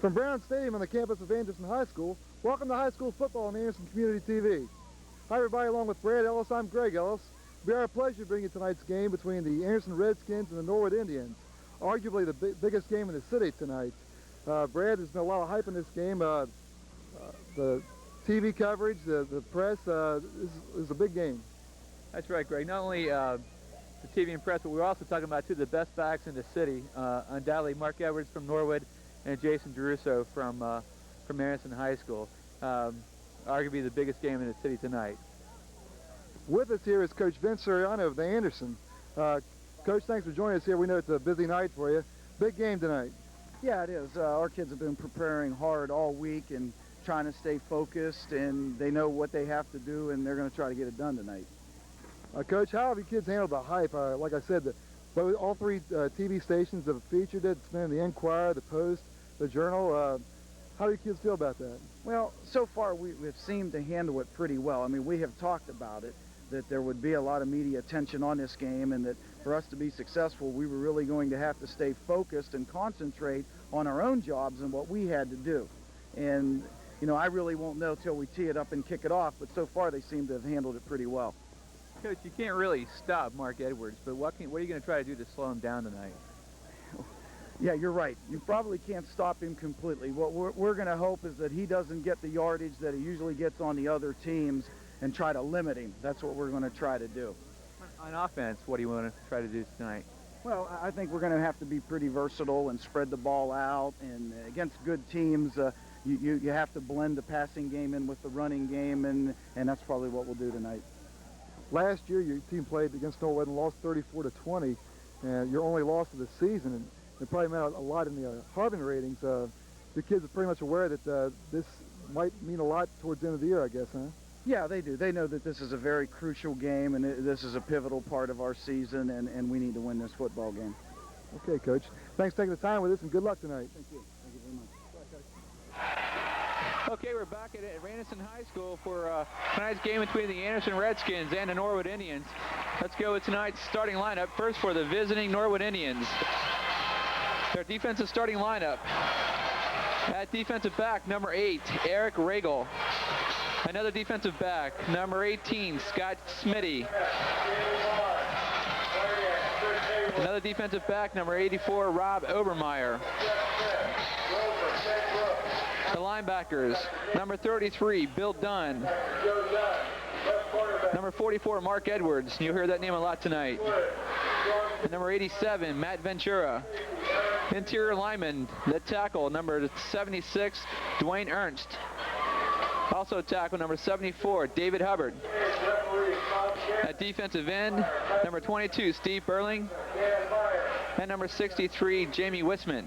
From Brown Stadium on the campus of Anderson High School, welcome to high school football on Anderson Community TV. Hi everybody, along with Brad Ellis, I'm Greg Ellis. It'll be our pleasure to bring you tonight's game between the Anderson Redskins and the Norwood Indians, arguably the biggest game in the city tonight. Brad, there's been a lot of hype in this game. The TV coverage, the press, this is a big game. That's right, Greg. Not only the TV and press, but we're also talking about two of the best backs in the city. Undoubtedly, Mark Edwards from Norwood and Jason DeRusso from Anderson High School. Arguably the biggest game in the city tonight. With us here is Coach Vince Suriano of the Anderson. Coach, thanks for joining us here. We know it's a busy night for you. Big game tonight. Yeah, it is. Our kids have been preparing hard all week and trying to stay focused, and they know what they have to do, and they're going to try to get it done tonight. Coach, how have you kids handled the hype? Like I said, all three TV stations have featured it. It's been in the Enquirer, the Post, the Journal. How do you kids feel about that? Well, so far we've seemed to handle it pretty well. I mean, we have talked about it, that there would be a lot of media attention on this game, and that for us to be successful, we were really going to have to stay focused and concentrate on our own jobs and what we had to do. And, you know, I really won't know till we tee it up and kick it off, but so far they seem to have handled it pretty well. Coach, you can't really stop Mark Edwards, but what are you going to try to do to slow him down tonight? Yeah, you're right. You probably can't stop him completely. What we're going to hope is that he doesn't get the yardage that he usually gets on the other teams and try to limit him. That's what we're going to try to do. On offense, what do you want to try to do tonight? Well, I think we're going to have to be pretty versatile and spread the ball out. And against good teams, you have to blend the passing game in with the running game, and that's probably what we'll do tonight. Last year, your team played against Norwood and lost 34-20, and your only loss of the season. And it probably meant a lot in the Harbin ratings. The kids are pretty much aware that this might mean a lot towards the end of the year, I guess, huh? Yeah, they do. They know that this is a very crucial game, and this is a pivotal part of our season, and we need to win this football game. Okay, Coach. Thanks for taking the time with us, and good luck tonight. Thank you. Thank you very much. Okay, we're back at Anderson High School for tonight's game between the Anderson Redskins and the Norwood Indians. Let's go with tonight's starting lineup. First for the visiting Norwood Indians. Their defensive starting lineup. At defensive back, number 8, Eric Regal. Another defensive back, number 18, Scott Smitty. Another defensive back, number 84, Rob Obermeyer. The linebackers, number 33, Bill Dunn. Number 44, Mark Edwards. You'll hear that name a lot tonight. And number 87, Matt Ventura. Interior lineman, the tackle, number 76, Dwayne Ernst. Also tackle, number 74, David Hubbard. At defensive end, number 22, Steve Burling. And number 63, Jamie Wisman.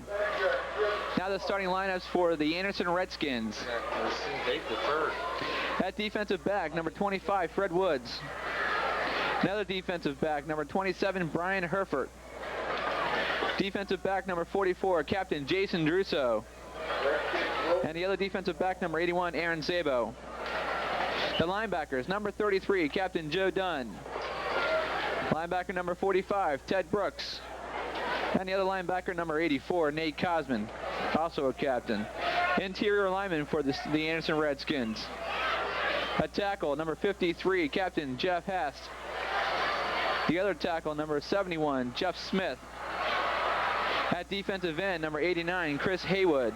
Now the starting lineups for the Anderson Redskins. At defensive back, number 25, Fred Woods. Another defensive back, number 27, Brian Herford. Defensive back, number 44, Captain Jason Druso. And the other defensive back, number 81, Aaron Szabo. The linebackers, number 33, Captain Joe Dunn. Linebacker number 45, Ted Brooks. And the other linebacker, number 84, Nate Cosman, also a captain. Interior lineman for the Anderson Redskins. A tackle, number 53, Captain Jeff Hess. The other tackle, number 71, Jeff Smith. At defensive end, number 89, Chris Haywood.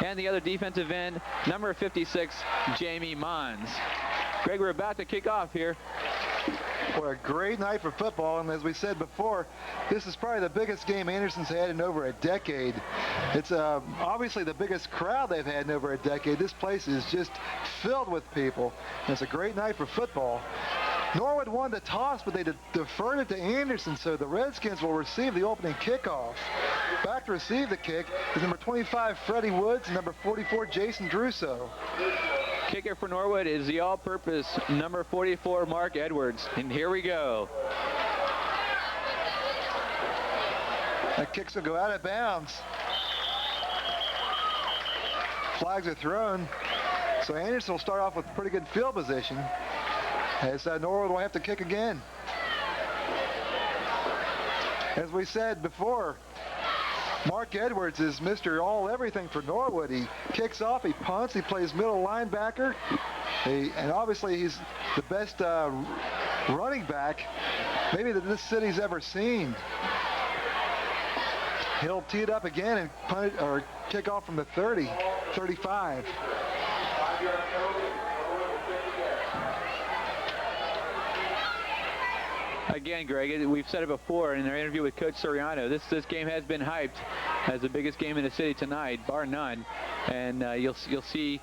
And the other defensive end, number 56, Jamie Mons. Greg, we're about to kick off here. What a great night for football, and as we said before, this is probably the biggest game Anderson's had in over a decade. It's obviously the biggest crowd they've had in over a decade. This place is just filled with people, and it's a great night for football. Norwood won the toss, but they deferred it to Anderson, so the Redskins will receive the opening kickoff. Back to receive the kick is number 25, Freddie Woods, and number 44, Jason Druso. Kicker for Norwood is the all-purpose number 44, Mark Edwards. And here we go. That kick's going to go out of bounds. Flags are thrown. So Anderson will start off with pretty good field position, as Norwood will have to kick again. As we said before, Mark Edwards is Mr. All-Everything for Norwood. He kicks off, he punts, he plays middle linebacker, and obviously he's the best running back maybe that this city's ever seen. He'll tee it up again and punt it, or kick off from the 30, 35. Again, Greg, we've said it before in our interview with Coach Soriano. This game has been hyped as the biggest game in the city tonight, bar none. And you'll see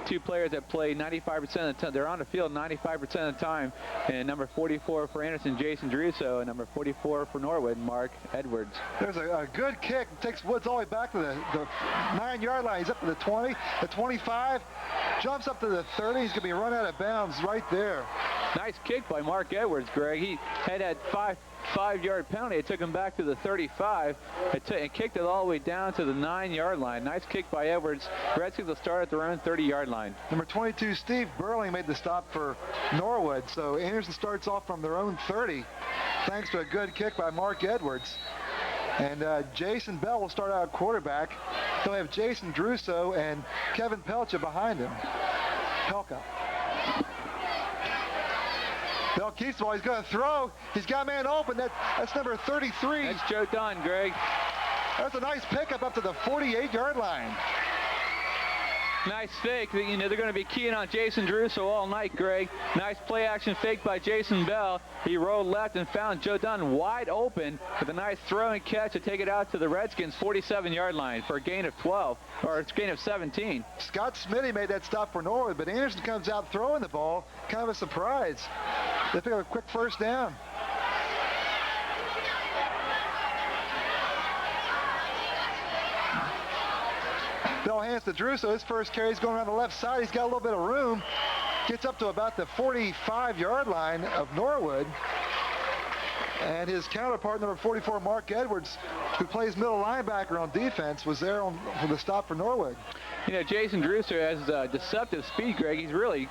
two players that play 95% of the time. They're on the field 95% of the time. And number 44 for Anderson, Jason Druso, and number 44 for Norwood, Mark Edwards. There's a good kick. Takes Woods all the way back to the 9-yard line. He's up to the 20, the 25, jumps up to the 30. He's going to be run out of bounds right there. Nice kick by Mark Edwards, Greg. He had that five-yard penalty. It took him back to the 35 and kicked it all the way down to the 9-yard line. Nice kick by Edwards. Redskins will start at their own 30-yard line. Number 22, Steve Burling, made the stop for Norwood. So Anderson starts off from their own 30 thanks to a good kick by Mark Edwards. And Jason Bell will start out quarterback. They'll have Jason Druso and Kevin Pelcha behind him. Pelka. Bell keeps the ball. He's going to throw. He's got a man open. That's number 33. That's Joe Dunn, Greg. That's a nice pickup up to the 48-yard line. Nice fake. You know, they're going to be keying on Jason Druso all night, Greg. Nice play-action fake by Jason Bell. He rolled left and found Joe Dunn wide open with a nice throw and catch to take it out to the Redskins' 47-yard line for a gain of 12, or a gain of 17. Scott Smitty made that stop for Norwood, but Anderson comes out throwing the ball. Kind of a surprise. They pick up a quick first down. Bell hands to Druso. His first carry is going around the left side. He's got a little bit of room. Gets up to about the 45-yard line of Norwood. And his counterpart, number 44, Mark Edwards, who plays middle linebacker on defense, was there for the stop for Norwood. You know, Jason Druso has deceptive speed, Greg. He's really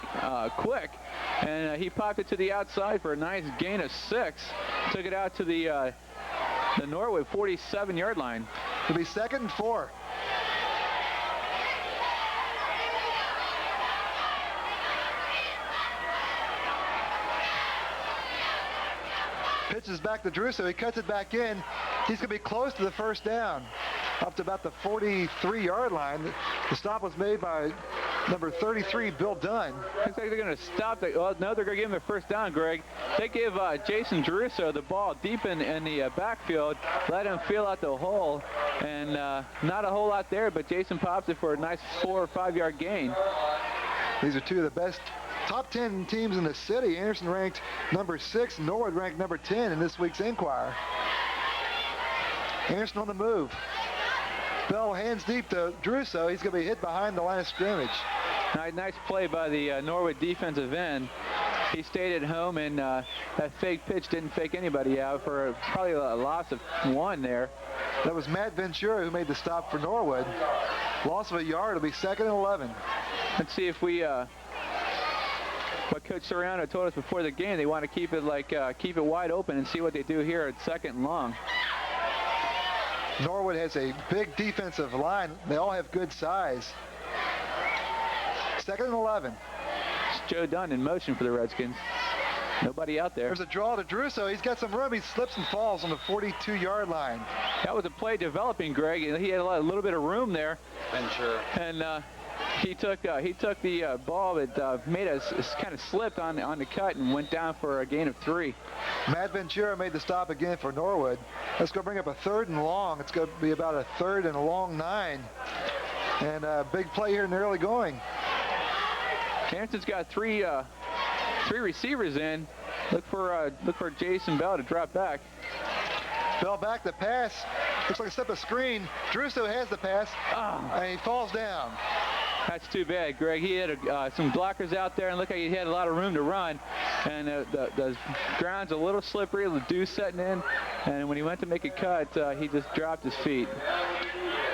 quick. And he popped it to the outside for a nice gain of 6. Took it out to the Norwood 47-yard line. It'll be 2nd and 4. Pitches back to Druso. He cuts it back in. He's going to be close to the first down, up to about the 43-yard line. The stop was made by number 33, Bill Dunn. Looks like they're going to stop. Well, no, they're going to give him a first down, Greg. They give Jason Druso the ball deep in the backfield, let him feel out the hole, and not a whole lot there, but Jason pops it for a nice 4 or 5-yard gain. These are two of the best top 10 teams in the city. Anderson ranked number 6, Norwood ranked number 10 in this week's Enquirer. Anderson on the move. Bell hands deep to Druso. He's going to be hit behind the line of scrimmage. Nice play by the Norwood defensive end. He stayed at home, and that fake pitch didn't fake anybody out for probably a loss of 1 there. That was Matt Ventura who made the stop for Norwood. Loss of a yard. It'll be 2nd and 11. Let's see if we... what Coach Soriano told us before the game, they want to keep it wide open and see what they do here at 2nd and long. Norwood has a big defensive line. They all have good size. 2nd and 11. It's Joe Dunn in motion for the Redskins. Nobody out there. There's a draw to Druso. He's got some room. He slips and falls on the 42-yard line. That was a play developing, Greg. He had a little bit of room there. Ventura. And He took the ball that made us kind of slipped on the cut and went down for a gain of 3. Matt Ventura made the stop again for Norwood. That's going to bring up a 3rd and long. It's going to be about a 3rd and a long 9. And a big play here in the early going. Anderson's got three receivers in. Look for Jason Bell to drop back. Bell back to pass. Looks like a step of screen. Druso has the pass, and he falls down. That's too bad, Greg. He had some blockers out there, and looked like he had a lot of room to run. And the ground's a little slippery, the dew setting in, and when he went to make a cut, he just dropped his feet.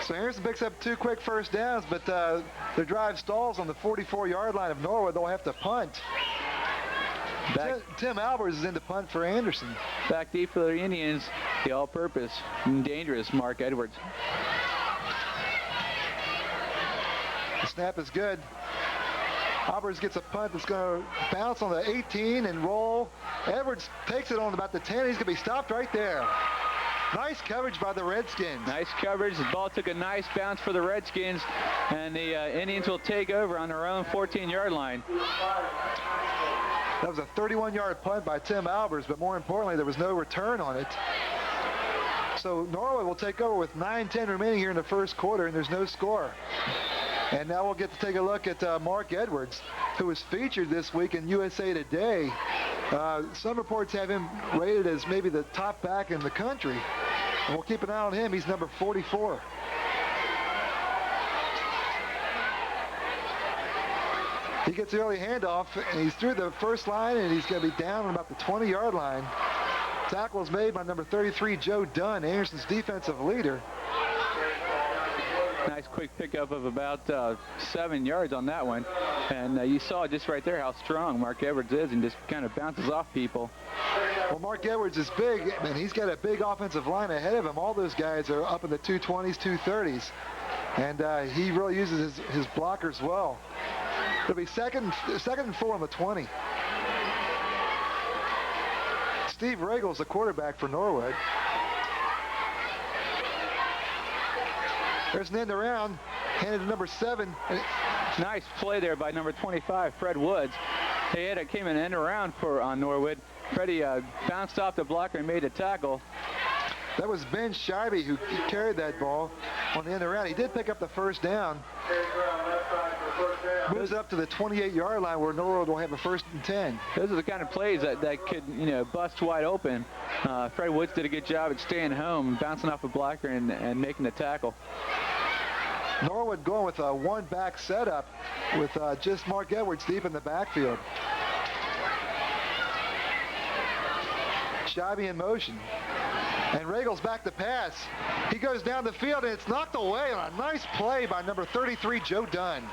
So Anderson picks up 2 quick first downs, but their drive stalls on the 44-yard line of Norwood. They'll have to punt. Tim Albers is in to punt for Anderson. Back deep for the Indians, the all-purpose and dangerous Mark Edwards. The snap is good. Albers gets a punt that's going to bounce on the 18 and roll. Edwards takes it on about the 10. He's going to be stopped right there. Nice coverage by the Redskins. Nice coverage. The ball took a nice bounce for the Redskins, and the Indians will take over on their own 14-yard line. That was a 31-yard punt by Tim Albers, but more importantly, there was no return on it. So Norwood will take over with 9:10 remaining here in the first quarter, and there's no score. And now we'll get to take a look at Mark Edwards, who was featured this week in USA Today. Some reports have him rated as maybe the top back in the country. And we'll keep an eye on him. He's number 44. He gets the early handoff, and he's through the first line, and he's going to be down on about the 20-yard line. Tackle is made by number 33, Joe Dunn, Anderson's defensive leader. Nice quick pickup of about 7 yards on that one. And you saw just right there how strong Mark Edwards is, and just kind of bounces off people. Well, Mark Edwards is big, and he's got a big offensive line ahead of him. All those guys are up in the 220s, 230s. And he really uses his blockers well. It'll be second and 4 on the 20. Steve Regal's the quarterback for Norwood. There's an end around, handed to number 7. Nice play there by number 25, Fred Woods. He came in end around for Norwood. Freddie bounced off the blocker and made a tackle. That was Ben Scheibe who carried that ball on the end around. He did pick up the first down. Moves up to the 28-yard line where Norwood will have a 1st and 10. Those are the kind of plays that could, bust wide open. Fred Woods did a good job at staying home, bouncing off a blocker and making the tackle. Norwood going with a one-back setup with just Mark Edwards deep in the backfield. Scheibe in motion. And Regal's back to pass. He goes down the field, and it's knocked away on a nice play by number 33, Joe Dunn.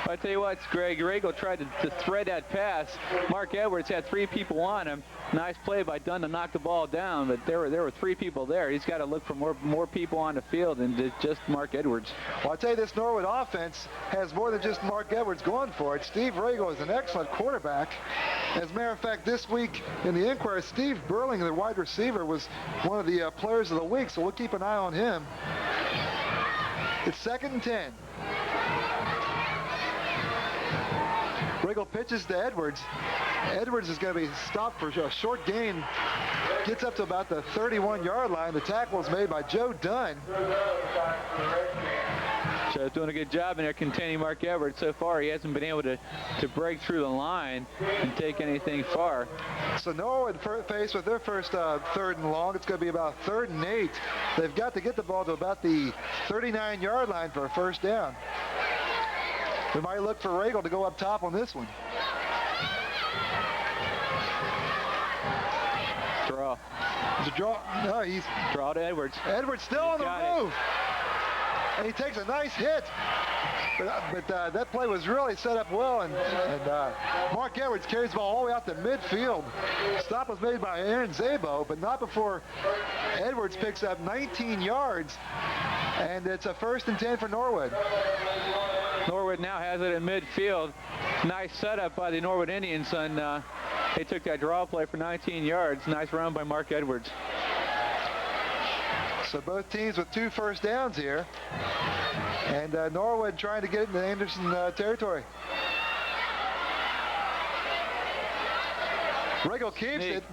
I tell you what, Greg, Regal tried to thread that pass. Mark Edwards had 3 people on him. Nice play by Dunn to knock the ball down, but there were 3 people there. He's got to look for more people on the field than just Mark Edwards. Well, I tell you, this Norwood offense has more than just Mark Edwards going for it. Steve Regal is an excellent quarterback. As a matter of fact, this week in the Inquirer, Steve Burling, the wide receiver, was one of the players of the week, so we'll keep an eye on him. It's 2nd and 10. Regal pitches to Edwards. Edwards is going to be stopped for a short gain. Gets up to about the 31-yard line. The tackle is made by Joe Dunn. Joe's doing a good job in there containing Mark Edwards. So far, he hasn't been able to break through the line and take anything far. So Norwood faced with their first 3rd and long. It's going to be about 3rd and 8. They've got to get the ball to about the 39-yard line for a 1st down. We might look for Regal to go up top on this one. Draw. It's a draw. No, he's draw to Edwards. Edwards still on the move. And he takes a nice hit. But that play was really set up well, and Mark Edwards carries the ball all the way out to midfield. Stop was made by Aaron Szabo, but not before Edwards picks up 19 yards, and it's a 1st and 10 for Norwood. Norwood now has it in midfield. Nice setup by the Norwood Indians, and they took that draw play for 19 yards. Nice run by Mark Edwards. So both teams with 2 first downs here. And Norwood trying to get it into Anderson territory. Riggle keeps it.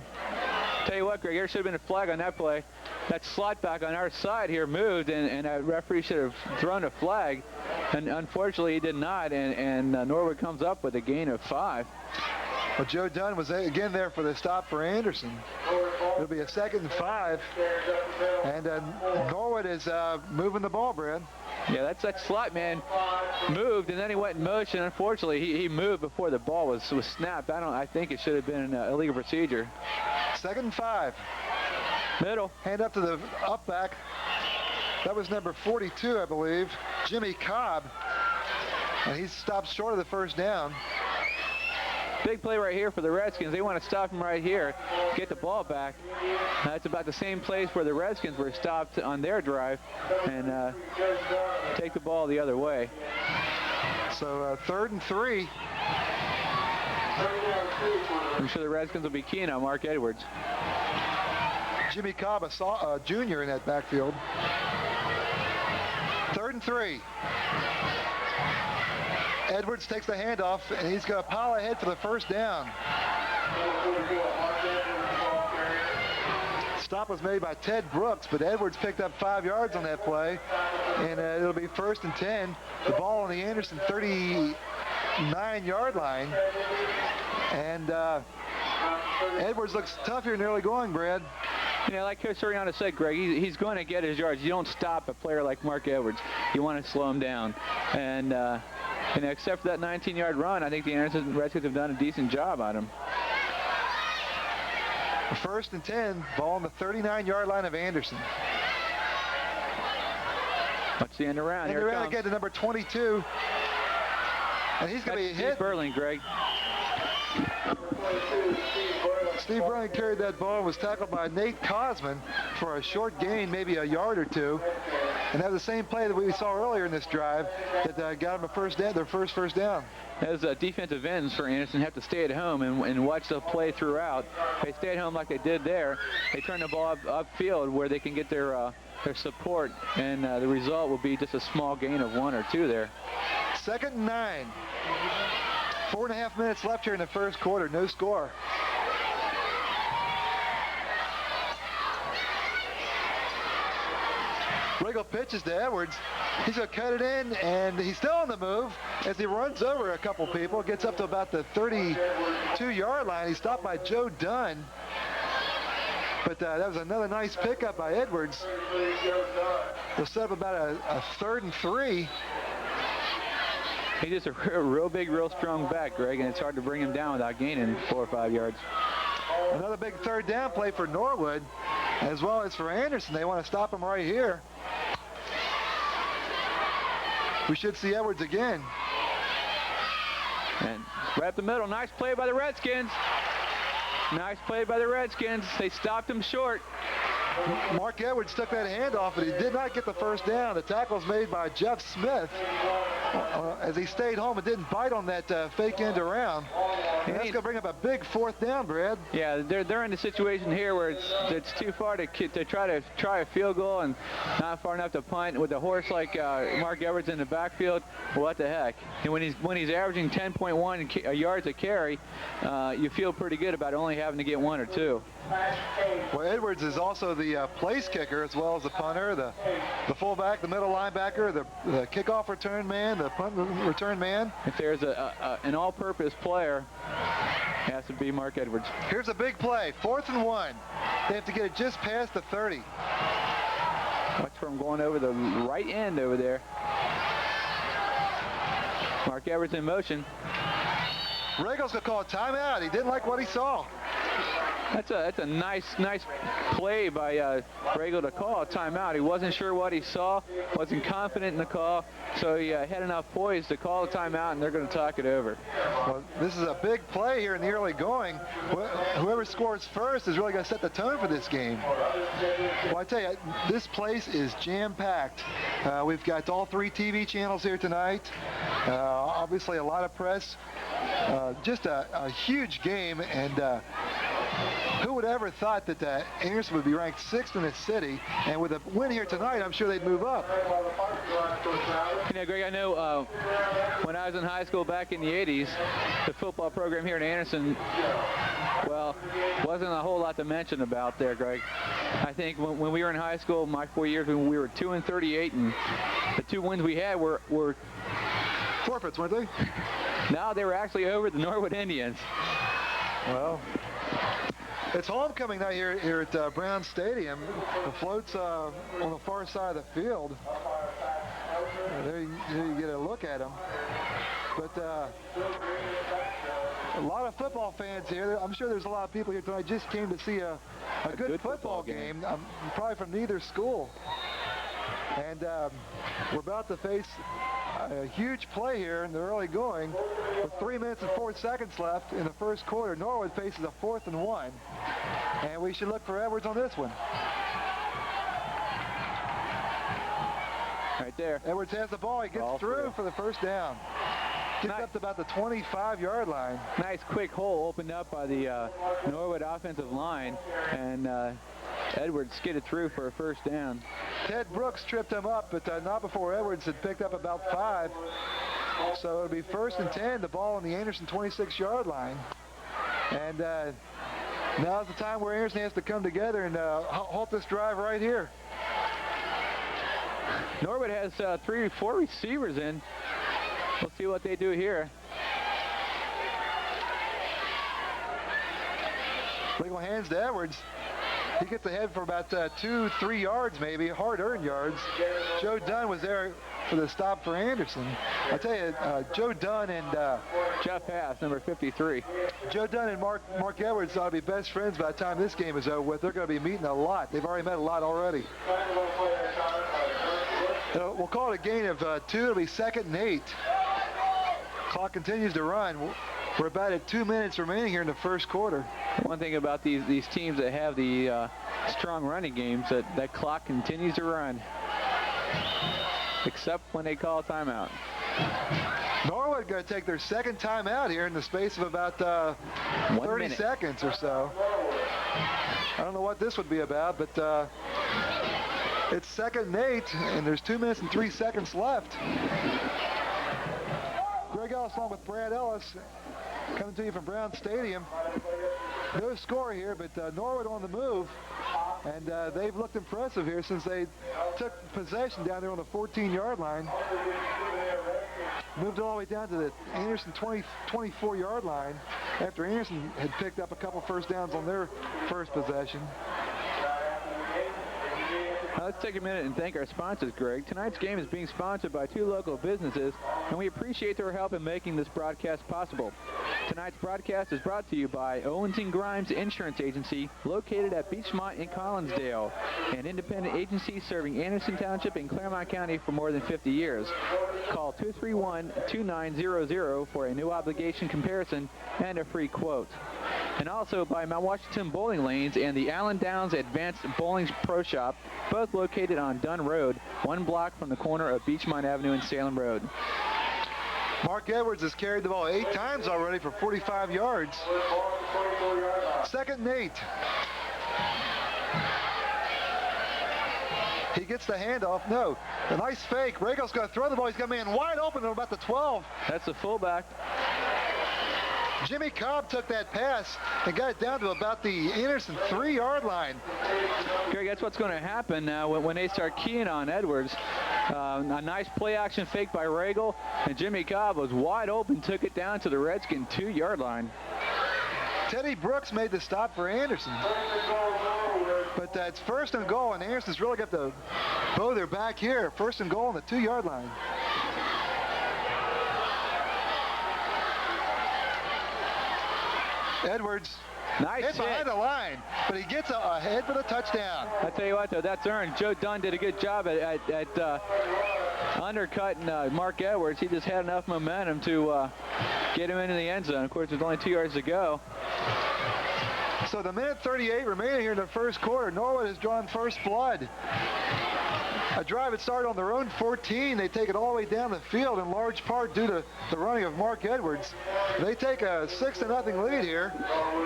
Tell you what, Greg, there should have been a flag on that play. That slot back on our side here moved, and that referee should have thrown a flag. And unfortunately, he did not, and Norwood comes up with a gain of 5. Well, Joe Dunn was again there for the stop for Anderson. It'll be a 2nd and 5. And Norwood is moving the ball, Brad. Yeah, that slot man moved, and then he went in motion. Unfortunately, he moved before the ball was snapped. I think it should have been an illegal procedure. 2nd and 5. Middle. Hand up to the up back. That was number 42, I believe, Jimmy Cobb. And he stops short of the first down. Big play right here for the Redskins. They want to stop him right here, get the ball back. That's about the same place where the Redskins were stopped on their drive, and take the ball the other way. So 3rd and 3. I'm sure the Redskins will be keen on Mark Edwards. Jimmy Cobb, a junior in that backfield. 3rd and 3. Edwards takes the handoff, and he's going to pile ahead for the first down. Stop was made by Ted Brooks, but Edwards picked up 5 yards on that play, and it'll be 1st and 10. The ball on the Anderson 39-yard line, and Edwards looks tough here in the early going, Brad. Yeah, like Coach Soriano said, Greg, he's going to get his yards. You don't stop a player like Mark Edwards. You want to slow him down. And except for that 19-yard run, I think the Anderson Redskins have done a decent job on him. 1st and 10, ball on the 39-yard line of Anderson. Watch the end around. End around again to number 22. And he's going to be hit. Steve Burling, Greg. Steve Burling carried that ball and was tackled by Nate Cosman for a short gain, maybe a yard or 2. And that was the same play that we saw earlier in this drive that got them a first down, their first down. As defensive ends for Anderson have to stay at home and watch the play throughout. They stay at home like they did there. They turn the ball upfield where they can get their support, and the result will be just a small gain of 1 or 2 there. 2nd and 9. 4.5 minutes left here in the first quarter. No score. Riggle pitches to Edwards. He's going to cut it in, and he's still on the move as he runs over a couple people. Gets up to about the 32-yard line. He's stopped by Joe Dunn. But that was another nice pickup by Edwards. They'll set up about a 3rd and 3. He's just a real big, real strong back, Greg, and it's hard to bring him down without gaining 4 or 5 yards. Another big 3rd down play for Norwood, as well as for Anderson. They want to stop him right here. We should see Edwards again. And right up the middle, nice play by the Redskins. Nice play by the Redskins. They stopped him short. Mark Edwards took that handoff, but he did not get the first down. The tackle was made by Jeff Smith as he stayed home and didn't bite on that fake end around. And that's going to bring up a big 4th down, Brad. Yeah, they're in a situation here where it's too far to try a field goal and not far enough to punt with a horse like Mark Edwards in the backfield. What the heck? And when he's averaging 10.1 yards a carry, you feel pretty good about only having to get 1 or 2. Well, Edwards is also the place kicker as well as the punter, the fullback, the middle linebacker, the kickoff return man, the punt return man. If there's an all-purpose player, it has to be Mark Edwards. Here's a big play, 4th and 1. They have to get it just past the 30. Watch for him going over the right end over there. Mark Edwards in motion. Riggle's going to call a timeout. He didn't like what he saw. That's a nice play by Riggle to call a timeout. He wasn't sure what he saw, wasn't confident in the call, so he had enough poise to call a timeout, and they're going to talk it over. Well, this is a big play here in the early going. Whoever scores first is really going to set the tone for this game. Well, I tell you, this place is jam-packed. We've got all 3 TV channels here tonight. Obviously, a lot of press. Just a huge game, and who would ever thought that Anderson would be ranked 6th in the city, and with a win here tonight, I'm sure they'd move up. You know, Greg, I know when I was in high school back in the 80s, the football program here in Anderson, well, wasn't a whole lot to mention about there, Greg. I think when we were in high school, my 4 years, when we were 2-38, and the 2 wins we had were forfeits, weren't they? No, they were actually over the Norwood Indians. Well, it's homecoming night here at Brown Stadium. The float's on the far side of the field. There you get a look at them. But a lot of football fans here. I'm sure there's a lot of people here tonight just came to see a good football game. Probably from neither school. And we're about to face a huge play here in the early going with 3 minutes and 4 seconds left in the first quarter. Norwood faces a 4th and 1, and we should look for Edwards on this one. Right there. Edwards has the ball. He gets through for the first down. Gets up to about the 25-yard line. Nice quick hole opened up by the Norwood offensive line, and Edwards skidded through for a first down. Ted Brooks tripped him up, but not before Edwards had picked up about 5. So it'll be 1st and 10, the ball on the Anderson 26-yard line. And now's the time where Anderson has to come together and halt this drive right here. Norwood has 3 or 4 receivers in. We'll see what they do here. Legal hands to Edwards. He gets ahead for about 2-3 yards, maybe, hard-earned yards. Joe Dunn was there for the stop for Anderson. I tell you, Joe Dunn and Jeff Pass, number 53. Joe Dunn and Mark Edwards ought to be best friends by the time this game is over with. They're going to be meeting a lot. They've already met a lot already. We'll call it a gain of 2. It'll be 2nd and 8. Clock continues to run. We're about at 2 minutes remaining here in the first quarter. One thing about these teams that have the strong running games, that clock continues to run, except when they call a timeout. Norwood going to take their 2nd timeout here in the space of about 30 seconds or so. I don't know what this would be about, but it's 2nd and 8, and there's 2 minutes and 3 seconds left. Greg Ellis along with Brad Ellis coming to you from Brown Stadium. No score here, but Norwood on the move, and they've looked impressive here since they took possession down there on the 14-yard line. Moved all the way down to the Anderson 24-yard line after Anderson had picked up a couple first downs on their first possession. Let's take a minute and thank our sponsors, Greg. Tonight's game is being sponsored by 2 local businesses, and we appreciate their help in making this broadcast possible. Tonight's broadcast is brought to you by Owens & Grimes Insurance Agency, located at Beachmont in Collinsdale, an independent agency serving Anderson Township and Claremont County for more than 50 years. Call 231-2900 for a no obligation comparison and a free quote. And also by Mount Washington Bowling Lanes and the Allen Downs Advanced Bowling Pro Shop, both located on Dunn Road, 1 block from the corner of Beachmont Avenue and Salem Road. Mark Edwards has carried the ball 8 times already for 45 yards. 2nd and 8. He gets the handoff. No, a nice fake. Regal's going to throw the ball. He's got a man wide open at about the 12. That's the fullback. Jimmy Cobb took that pass and got it down to about the Anderson 3-yard line. Greg, that's what's going to happen now when they start keying on Edwards. A nice play-action fake by Regal, and Jimmy Cobb was wide open, took it down to the Redskin 2-yard line. Teddy Brooks made the stop for Anderson. But it's 1st and goal, and Anderson's really got to bow their back here. 1st and goal on the 2-yard line. Edwards hit behind the line, but he gets ahead for the touchdown. I tell you what, though, that's earned. Joe Dunn did a good job at undercutting Mark Edwards. He just had enough momentum to get him into the end zone. Of course, there's only 2 yards to go. So the minute 38 remaining here in the first quarter. Norwood has drawn first blood. A drive that started on their own 14. They take it all the way down the field in large part due to the running of Mark Edwards. They take a 6-0 lead here,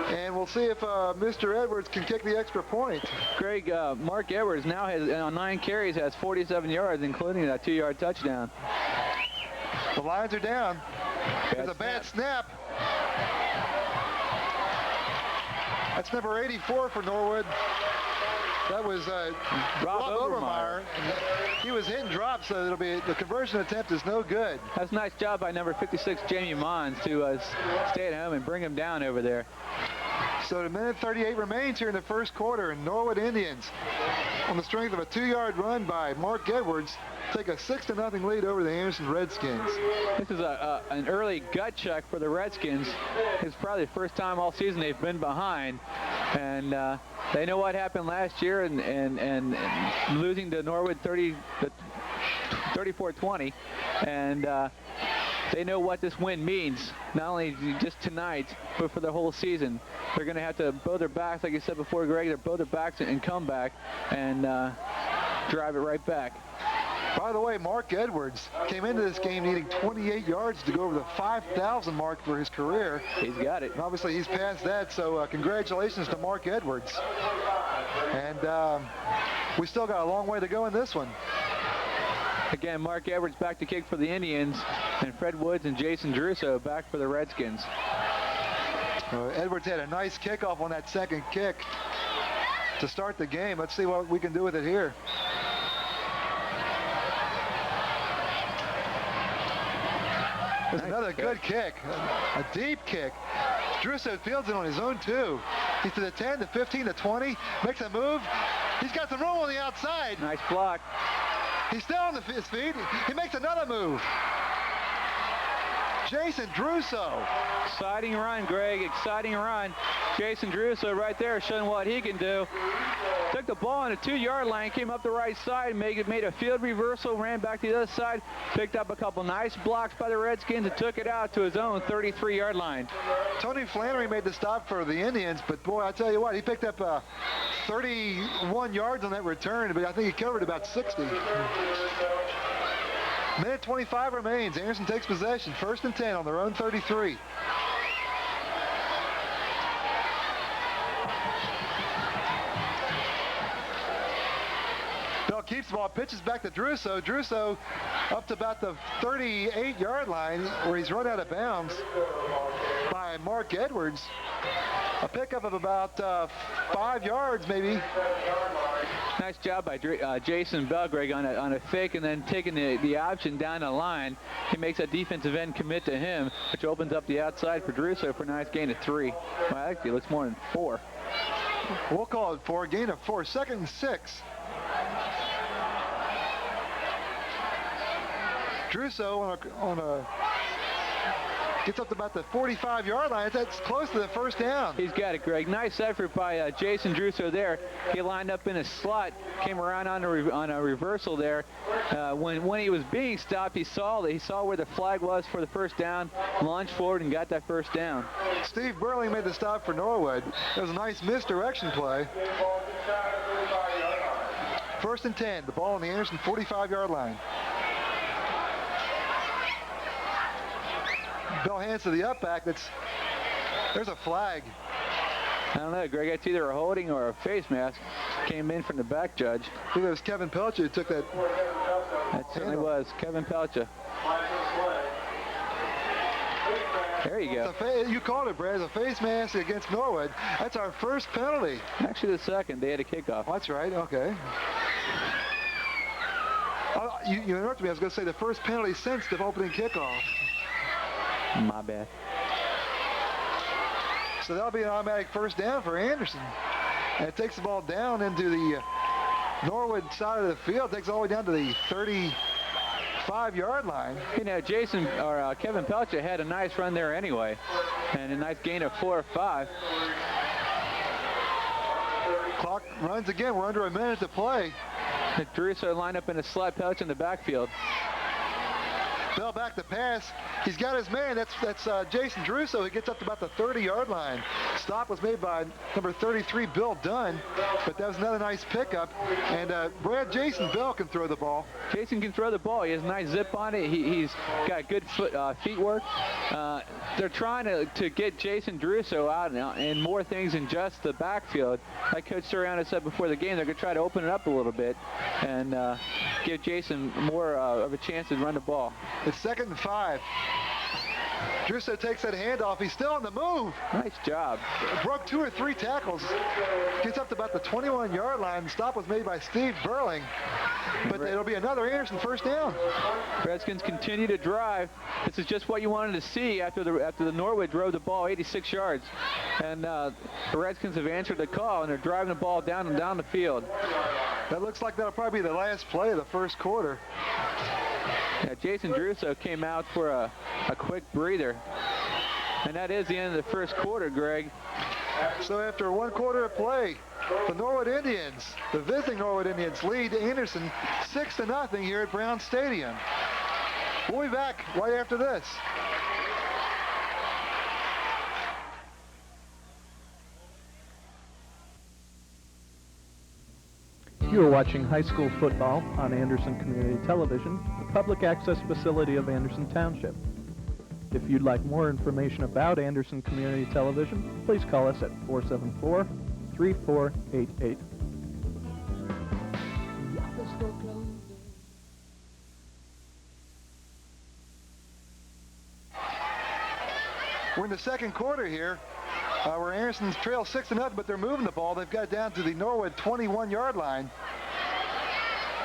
and we'll see if Mr. Edwards can kick the extra point. Greg, Mark Edwards now has, on 9 carries, has 47 yards, including that 2-yard touchdown. The lines are down. There's a bad snap. That's number 84 for Norwood. That was Rob Obermeyer. He was hitting drops, so it'll be the conversion attempt is no good. That's a nice job by number 56, Jamie Mons, to stay at home and bring him down over there. So the minute 38 remains here in the first quarter, and Norwood Indians, on the strength of a 2-yard run by Mark Edwards, take a 6-0 lead over the Anderson Redskins. This is an early gut check for the Redskins. It's probably the first time all season they've been behind, and they know what happened last year and losing to Norwood 34-20, and they know what this win means, not only just tonight, but for the whole season. They're going to have to bow their backs, like you said before, Greg, they're bow their backs and come back and drive it right back. By the way, Mark Edwards came into this game needing 28 yards to go over the 5,000 mark for his career. He's got it. And obviously, he's past that, so congratulations to Mark Edwards. And we still got a long way to go in this one. Again, Mark Edwards back to kick for the Indians, and Fred Woods and Jason Druso back for the Redskins. Edwards had a nice kickoff on that second kick to start the game. Let's see what we can do with it here. There's another good kick, a deep kick. Druso fields it on his own, too. He's to the 10, the 15, the 20, makes a move. He's got some room on the outside. Nice block. He's still on his feet. He makes another move. Jason Druso. Exciting run, Greg. Exciting run. Jason Druso right there showing what he can do. Took the ball on a 2-yard line, came up the right side, made a field reversal, ran back to the other side, picked up a couple nice blocks by the Redskins and took it out to his own 33-yard line. Tony Flannery made the stop for the Indians, but boy, I tell you what, he picked up 31 yards on that return, but I think he covered about 60. Minute 25 remains. Anderson takes possession. 1st and 10 on their own 33. Bell keeps the ball, pitches back to Druso. Druso up to about the 38-yard line where he's run out of bounds by Mark Edwards. A pickup of about 5 yards maybe. Nice job by Jason Belgreg on a fake and then taking the option down the line. He makes a defensive end commit to him, which opens up the outside for Druso for a nice gain of 3. Well, actually, it looks more than 4. We'll call it 4. Gain of 4. 2nd and 6. Druso on a gets up to about the 45-yard line. That's close to the 1st down. He's got it, Greg. Nice effort by Jason Druso there. He lined up in a slot, came around on a reversal there. When he was being stopped, he saw where the flag was for the 1st down, launched forward and got that 1st down. Steve Burling made the stop for Norwood. It was a nice misdirection play. 1st and 10. The ball on the Anderson 45-yard line. Bell hands to the up back. There's a flag. I don't know, Greg. It's either a holding or a face mask. Came in from the back judge. I think it was Kevin Pelcher who took that. That certainly was Kevin Pelcher. There you go. You called it, Brad. It's a face mask against Norwood. That's our first penalty. Actually, the 2nd. They had a kickoff. Oh, that's right. Okay. You interrupted me. I was going to say the first penalty since the opening kickoff. My bad. So that'll be an automatic 1st down for Anderson. And it takes the ball down into the Norwood side of the field. Takes it all the way down to the 35-yard line. You know, Kevin Pelcher had a nice run there anyway. And a nice gain of 4 or 5. Clock runs again. We're under a minute to play. Druso lined up in a slot, Pelcher in the backfield. Bell back to pass. He's got his man. That's Jason Druso. He gets up to about the 30-yard line. Stop was made by number 33, Bill Dunn, but that was another nice pickup. And Brad, Jason Bell can throw the ball. Jason can throw the ball. He has a nice zip on it. He's got good feet work. They're trying to get Jason Druso out and more things than just the backfield. Like Coach Soriano said before the game, they're going to try to open it up a little bit and give Jason more of a chance to run the ball. It's 2nd and 5. Druso takes that handoff. He's still on the move. Nice job. Broke 2 or 3 tackles. Gets up to about the 21-yard line. The stop was made by Steve Burling. But it'll be another Anderson first down. Redskins continue to drive. This is just what you wanted to see after the Norwood drove the ball 86 yards. And the Redskins have answered the call, and they're driving the ball down and down the field. That looks like that'll probably be the last play of the first quarter. Yeah, Jason Druso came out for a quick breather. And that is the end of the first quarter, Greg. So after 1 quarter of play, the Norwood Indians, the visiting Norwood Indians, lead Anderson 6-0 here at Brown Stadium. We'll be back right after this. You are watching high school football on Anderson Community Television, the public access facility of Anderson Township. If you'd like more information about Anderson Community Television, please call us at 474-3488. We're in the second quarter here. Where Anderson's trail 6-0, but they're moving the ball. They've got it down to the Norwood 21-yard line.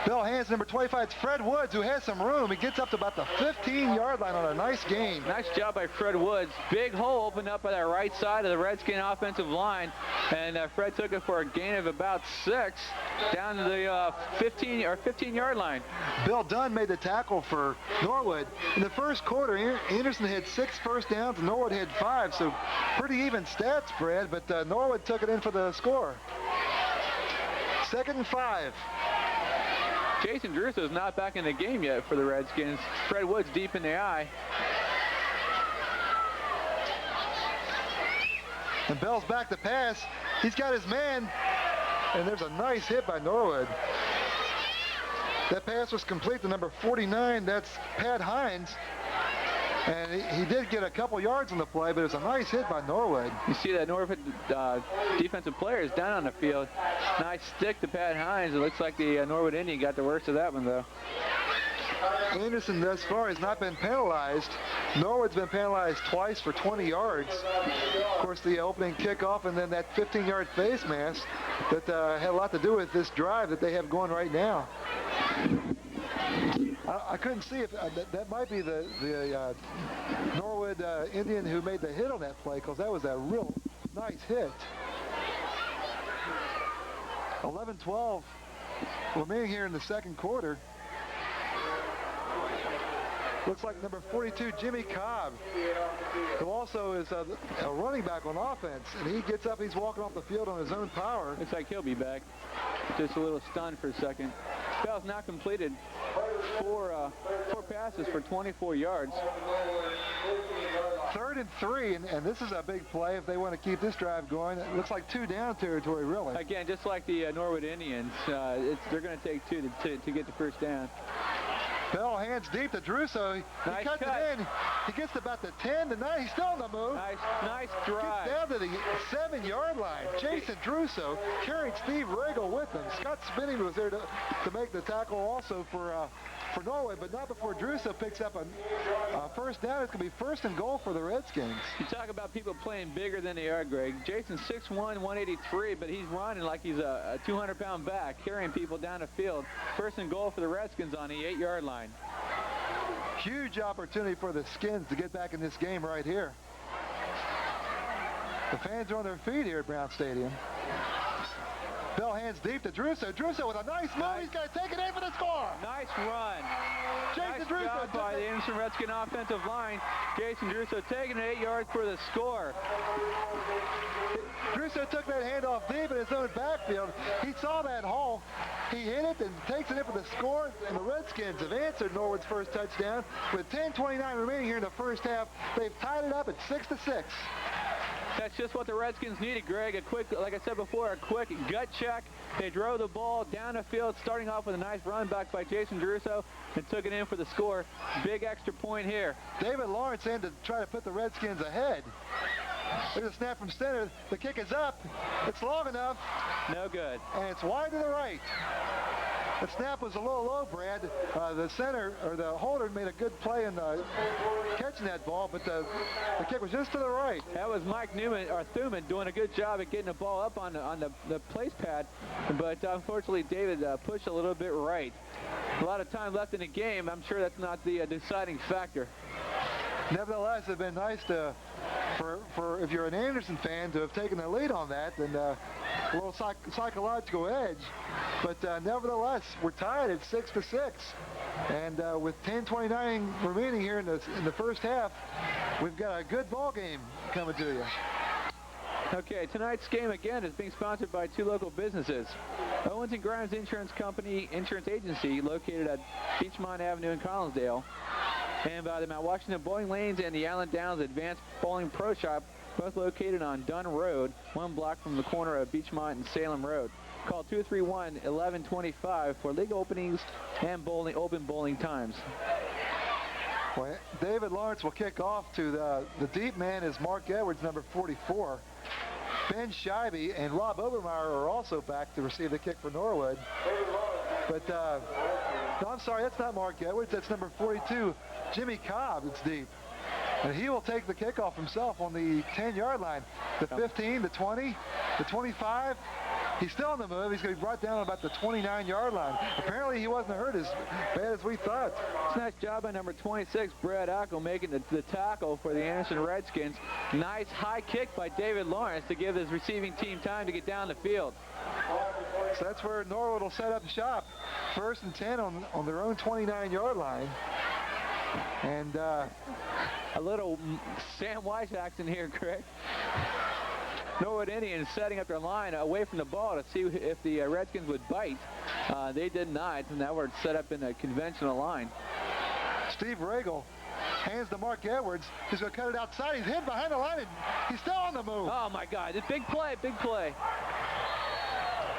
Bell hands number 25. It's Fred Woods, who has some room. He gets up to about the 15-yard line on a nice gain. Nice job by Fred Woods. Big hole opened up by that right side of the Redskin offensive line, and Fred took it for a gain of about 6 down to the 15-yard line. Bill Dunn made the tackle for Norwood. In the first quarter, Anderson had 6 first downs, and Norwood had 5, so pretty even stats, Brad, but Norwood took it in for the score. 2nd and 5. Jason Druso is not back in the game yet for the Redskins. Fred Woods deep in the eye. And Bell's back to pass. He's got his man, and there's a nice hit by Norwood. That pass was complete to number 49. That's Pat Hines. And he did get a couple yards on the play, but it was a nice hit by Norwood. You see that Norwood defensive player is down on the field. Nice stick to Pat Hines. It looks like the Norwood Indian got the worst of that one, though. Anderson thus far has not been penalized. Norwood's been penalized twice for 20 yards. Of course, the opening kickoff and then that 15-yard face mask that had a lot to do with this drive that they have going right now. I couldn't see if that might be the Norwood Indian who made the hit on that play, because that was a real nice hit. 11-12 remaining here in the second quarter. Looks like number 42, Jimmy Cobb, who also is a running back on offense, and he gets up, he's walking off the field on his own power. Looks like he'll be back. Just a little stunned for a second. Bell's now completed four passes for 24 yards. 3rd and 3, and this is a big play if they want to keep this drive going. It looks like 2 down territory, really. Again, just like the Norwood Indians, they're going to take 2 to get the first down. Bell hands deep to Druso. He cuts it in. He gets to about the 10 to 9. He's still on the move. Nice drive. Gets down to the 7-yard line. Jason Druso carried Steve Regal with him. Scott Spinning was there to make the tackle also for Norwood, but not before Druso picks up a first down. It's going to be 1st and goal for the Redskins. You talk about people playing bigger than they are, Greg. Jason's 6'1", 183, but he's running like he's a 200-pound back, carrying people down the field. 1st and goal for the Redskins on the 8-yard line. Huge opportunity for the Skins to get back in this game right here. The fans are on their feet here at Brown Stadium. Bell hands deep to Druso. Druso with a nice move. He's going to take it in for the score. Nice run. Jason Nice job by the Anderson Redskin offensive line. Jason Druso taking it 8 yards for the score. Druso took that handoff deep in his own backfield. He saw that hole. He hit it and takes it in for the score, and the Redskins have answered Norwood's first touchdown. With 10:29 remaining here in the first half, they've tied it up at 6-6. That's just what the Redskins needed, Greg. A quick, like I said before, a quick gut check. They drove the ball down the field, starting off with a nice run back by Jason Druso, and took it in for the score. Big extra point here. David Lawrence in to try to put the Redskins ahead. There's a snap from center. The kick is up. It's long enough. No good. And it's wide to the right. The snap was a little low, Brad. The center, or the holder, made a good play in catching that ball, but the kick was just to the right. That was Mike Newman, or Thuman, doing a good job at getting the ball up on the place pad, but unfortunately David pushed a little bit right. A lot of time left in the game. I'm sure that's not the deciding factor. Nevertheless, it'd been nice to, for if you're an Anderson fan, to have taken the lead on that, and a little psychological edge. But nevertheless, we're tied at 6-6, and with 10:29 remaining here in the first half, we've got a good ball game coming to you. Okay, tonight's game again is being sponsored by two local businesses. Owens & Grimes Insurance Company, Insurance Agency, located at Beachmont Avenue in Collinsdale, and by the Mount Washington Bowling Lanes and the Allen Downs Advanced Bowling Pro Shop, both located on Dunn Road, 1 block from the corner of Beachmont and Salem Road. Call 231-1125 for league openings and open bowling times. Well, David Lawrence will kick off. To the deep man is Mark Edwards, number 44. Ben Scheibe and Rob Obermeyer are also back to receive the kick for Norwood. But, no, I'm sorry, that's not Mark Edwards. That's number 42, Jimmy Cobb. It's deep. And he will take the kickoff himself on the 10-yard line. The 15, the 20, the 25. He's still on the move. He's going to be brought down about the 29-yard line. Apparently, he wasn't hurt as bad as we thought. It's a nice job by number 26, Brad Ackel, making the tackle for the Anderson Redskins. Nice high kick by David Lawrence to give his receiving team time to get down the field. So that's where Norwood will set up shop. 1st and 10 on their own 29-yard line. And a little Sam Weiss action here, Greg. Norwood Indians setting up their line away from the ball to see if the Redskins would bite. They did not, and now we're set up in a conventional line. Steve Regal hands to Mark Edwards. He's going to cut it outside. He's hit behind the line, and he's still on the move. Oh, my God. This big play, big play.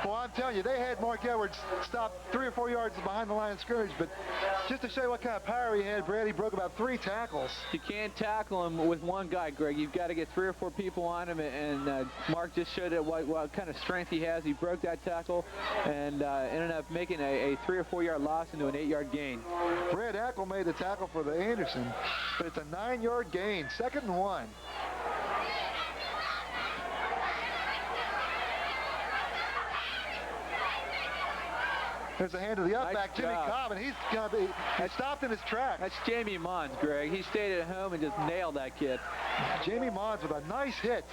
Well, I'm telling you, they had Mark Edwards stop 3 or 4 yards behind the line of scrimmage, but just to show you what kind of power he had, Brad, he broke about 3 tackles. You can't tackle him with one guy, Greg. You've got to get 3 or 4 people on him, and Mark just showed it what kind of strength he has. He broke that tackle and ended up making a 3 or 4 yard loss into an 8-yard gain. Brad Ackel made the tackle for the Anderson, but it's a 9-yard gain, 2nd and 1. There's a hand to the up back, Jimmy Cobb, and he's stopped in his tracks. That's Jamie Mons, Greg. He stayed at home and just nailed that kid. Jamie Mons with a nice hit.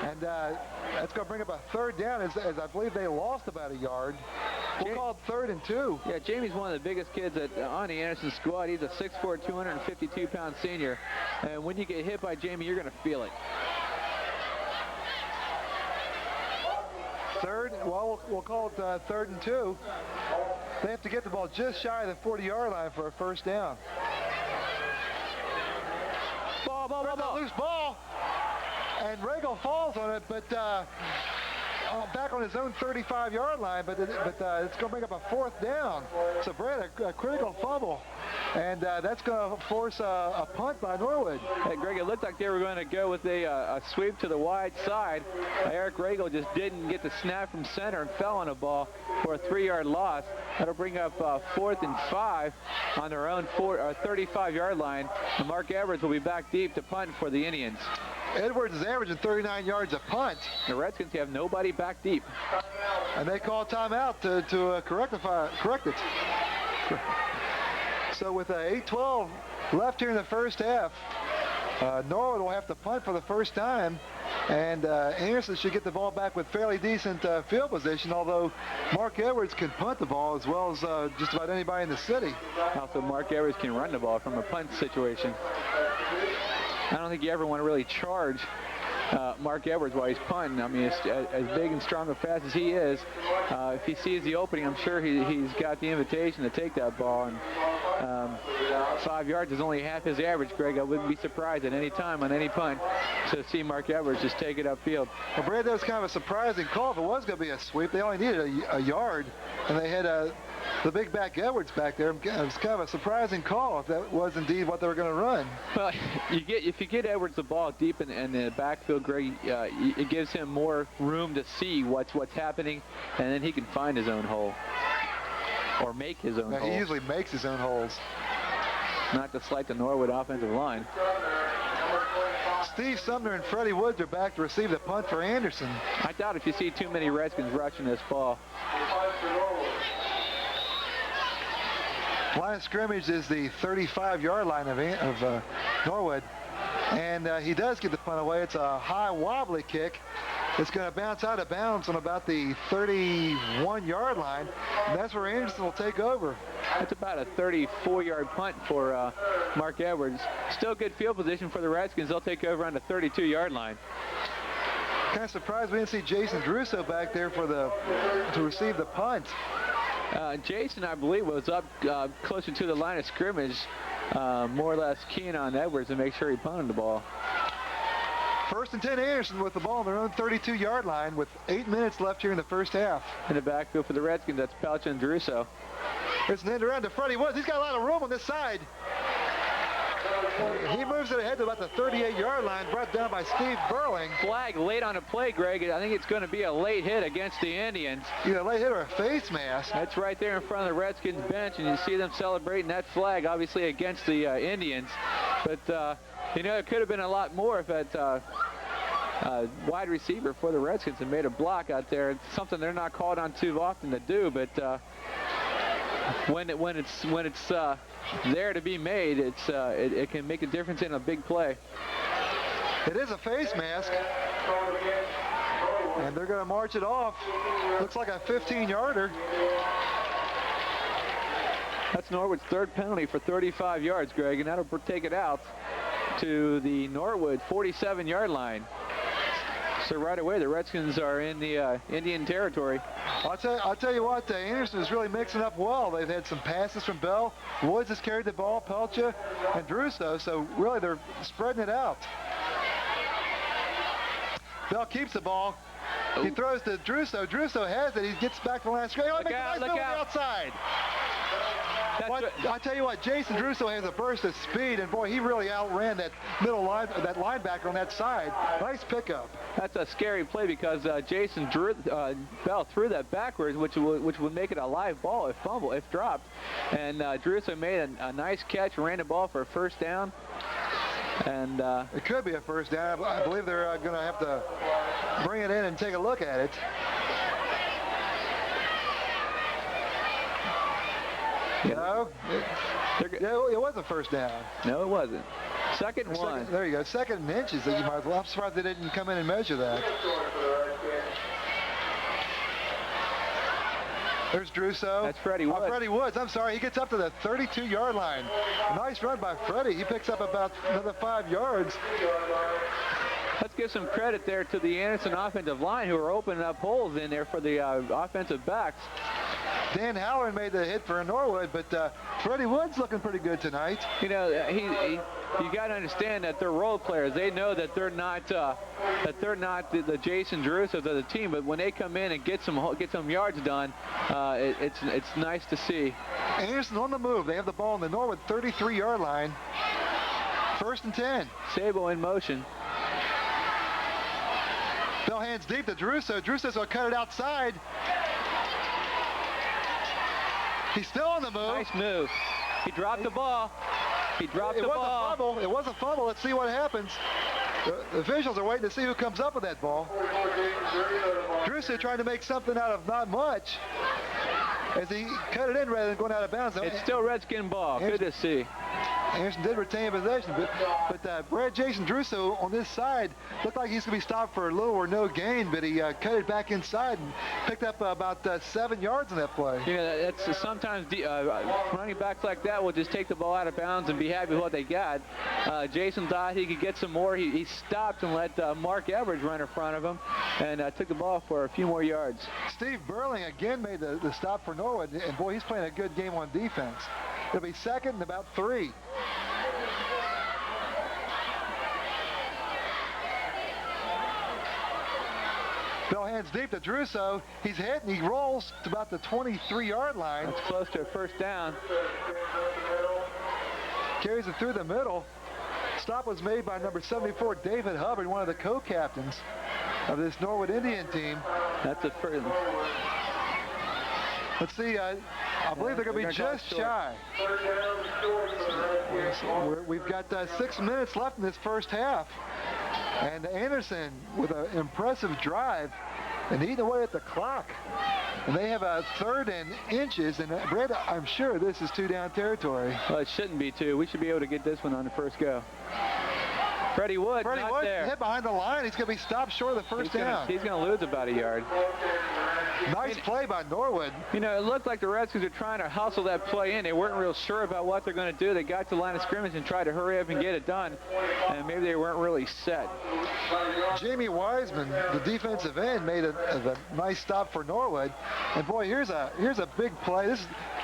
And that's going to bring up a 3rd down as I believe they lost about a yard. We'll call it 3rd and 2. Yeah, Jamie's one of the biggest kids on the Anderson squad. He's a 6'4", 252-pound senior. And when you get hit by Jamie, you're going to feel it. 3rd, well, we'll call it 3rd and 2. They have to get the ball just shy of the 40-yard line for a 1st down. Ball. Loose ball, and Regal falls on it, but back on his own 35-yard line, but it's going to bring up a 4th down. So Brad, a critical fumble, and that's going to force a punt by Norwood. Hey, Greg, it looked like they were going to go with a sweep to the wide side. Eric Regal just didn't get the snap from center and fell on a ball for a 3-yard loss. That'll bring up 4th and 5 on their own 35-yard line. And Mark Edwards will be back deep to punt for the Indians. Edwards is averaging 39 yards a punt. The Redskins have nobody back deep. And they call timeout to correct it. So with 8:12 left here in the first half, Norwood will have to punt for the first time, and Anderson should get the ball back with fairly decent field position, although Mark Edwards can punt the ball as well as just about anybody in the city. Also, Mark Edwards can run the ball from a punt situation. I don't think you ever want to really charge Mark Edwards while he's punting. I mean, as big and strong and fast as he is, if he sees the opening, I'm sure he's got the invitation to take that ball. And 5 yards is only half his average, Greg. I wouldn't be surprised at any time on any punt to see Mark Edwards just take it upfield. Well, Brad, that was kind of a surprising call. If it was going to be a sweep, they only needed a yard, and they had the big back Edwards back there. It was kind of a surprising call if that was indeed what they were going to run. Well, if you get Edwards the ball deep in the backfield, Greg, it gives him more room to see what's happening, and then he can find his own hole or make his own hole. He usually makes his own holes. Not to slight the Norwood offensive line. Steve Sumner and Freddie Woods are back to receive the punt for Anderson. I doubt if you see too many Redskins rushing this ball. Line of scrimmage is the 35-yard line of Norwood. And he does get the punt away. It's a high wobbly kick. It's going to bounce out of bounds on about the 31-yard line. And that's where Anderson will take over. That's about a 34-yard punt for Mark Edwards. Still good field position for the Redskins. They'll take over on the 32-yard line. Kind of surprised we didn't see Jason Druso back there to receive the punt. Jason, I believe, was up closer to the line of scrimmage, more or less keen on Edwards to make sure he punted the ball. First and 10 Anderson with the ball on their own 32-yard line with 8 minutes left here in the first half. In the backfield for the Redskins, that's Pelcha and Druso. There's an end around to Freddie Woods. He's got a lot of room on this side. He moves it ahead to about the 38-yard line, brought down by Steve Burling. Flag late on a play, Greg. I think it's going to be a late hit against the Indians. Either a late hit or a face mask. That's right there in front of the Redskins bench, and you see them celebrating that flag, obviously against the Indians. But, you know, it could have been a lot more if that wide receiver for the Redskins had made a block out there. It's something they're not called on too often to do, but when it's there to be made, it can make a difference in a big play. It is a face mask, and they're going to march it off. Looks like a 15-yarder. That's Norwood's third penalty for 35 yards, Greg, and that'll take it out to the Norwood 47-yard line. So right away, the Redskins are in the Indian territory. I'll tell you what, Anderson is really mixing up well. They've had some passes from Bell. Woods has carried the ball, Pelcha, and Druso, so really they're spreading it out. Bell keeps the ball. He throws to Druso. Druso has it. He gets back to the line of scrimmage. Look out, look out. Outside. I tell you what, Jason Druso has a burst of speed, and boy, he really outran that linebacker on that side. Nice pickup. That's a scary play because Jason Bell threw that backwards, which would make it a live ball if dropped. And Druso made a nice catch, ran the ball for a first down. And it could be a first down. I believe they're going to have to bring it in and take a look at it. No, it was a first down. No, it wasn't. Second and one. There you go. Second and inches. That you might as well. I'm surprised they didn't come in and measure that. There's Druso. That's Freddie Woods. Freddie Woods. I'm sorry. He gets up to the 32-yard line. Nice run by Freddie. He picks up about another 5 yards. Let's give some credit there to the Anderson offensive line who are opening up holes in there for the offensive backs. Dan Halloran made the hit for Norwood, but Freddie Woods looking pretty good tonight. You know, you got to understand that they're role players. They know that they're not the Jason Drusos of the team, but when they come in and get some yards done, it's nice to see. Anderson on the move. They have the ball on the Norwood 33-yard line. First and 10. Sabo in motion. Bell hands deep to Druso. Druso's going to cut it outside. He's still on the move. Nice move. He dropped the ball. He dropped the ball. It was a fumble. Let's see what happens. The officials are waiting to see who comes up with that ball. Druso trying to make something out of not much. as he cut it in rather than going out of bounds. It's still Redskin ball. Good to see. Anderson did retain possession, but Brad Jason Druso on this side looked like he's going to be stopped for little or no gain, but he cut it back inside and picked up about 7 yards in that play. You know, that's sometimes running backs like that will just take the ball out of bounds and be happy with what they got. Jason thought he could get some more. He stopped and let Mark Everidge run in front of him and took the ball for a few more yards. Steve Burling again made the stop for Norwood, and boy, he's playing a good game on defense. It'll be second and about 3. Bell hands deep to Druso. He's hit and he rolls to about the 23-yard line. That's close to a first down. Carries it through the middle. Stop was made by number 74, David Hubbard, one of the co-captains of this Norwood Indian team. That's a first. Let's see, I believe they're going to be just shy. We've got 6 minutes left in this first half. And Anderson with an impressive drive and eating away at the clock. And they have a 3rd and inches. And Brad, I'm sure this is 2-down territory. Well, it shouldn't be 2. We should be able to get this one on the first go. Freddie Wood, not there. Hit behind the line. He's going to be stopped short of the first down. He's going to lose about a yard. Nice play by Norwood. You know, it looked like the Redskins were trying to hustle that play in. They weren't real sure about what they're going to do. They got to the line of scrimmage and tried to hurry up and get it done. And maybe they weren't really set. Jamie Wiseman, the defensive end, made a nice stop for Norwood. And boy, here's a big play.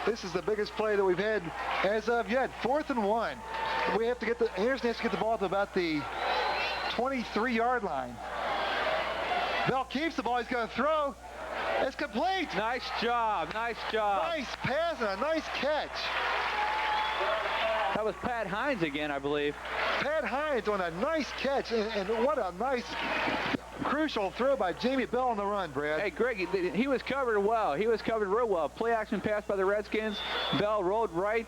This is the biggest play that we've had as of yet. 4th and 1. We have to get Anderson has to get the ball to about the 23-yard line. Bell keeps the ball. He's going to throw. It's complete. Nice job. Nice job. Nice pass and a nice catch. That was Pat Hines again, I believe. Pat Hines on a nice catch, and what a nice crucial throw by Jamie Bell on the run, Brad. Hey, Greg, he was covered well. He was covered real well. Play action pass by the Redskins. Bell rolled right.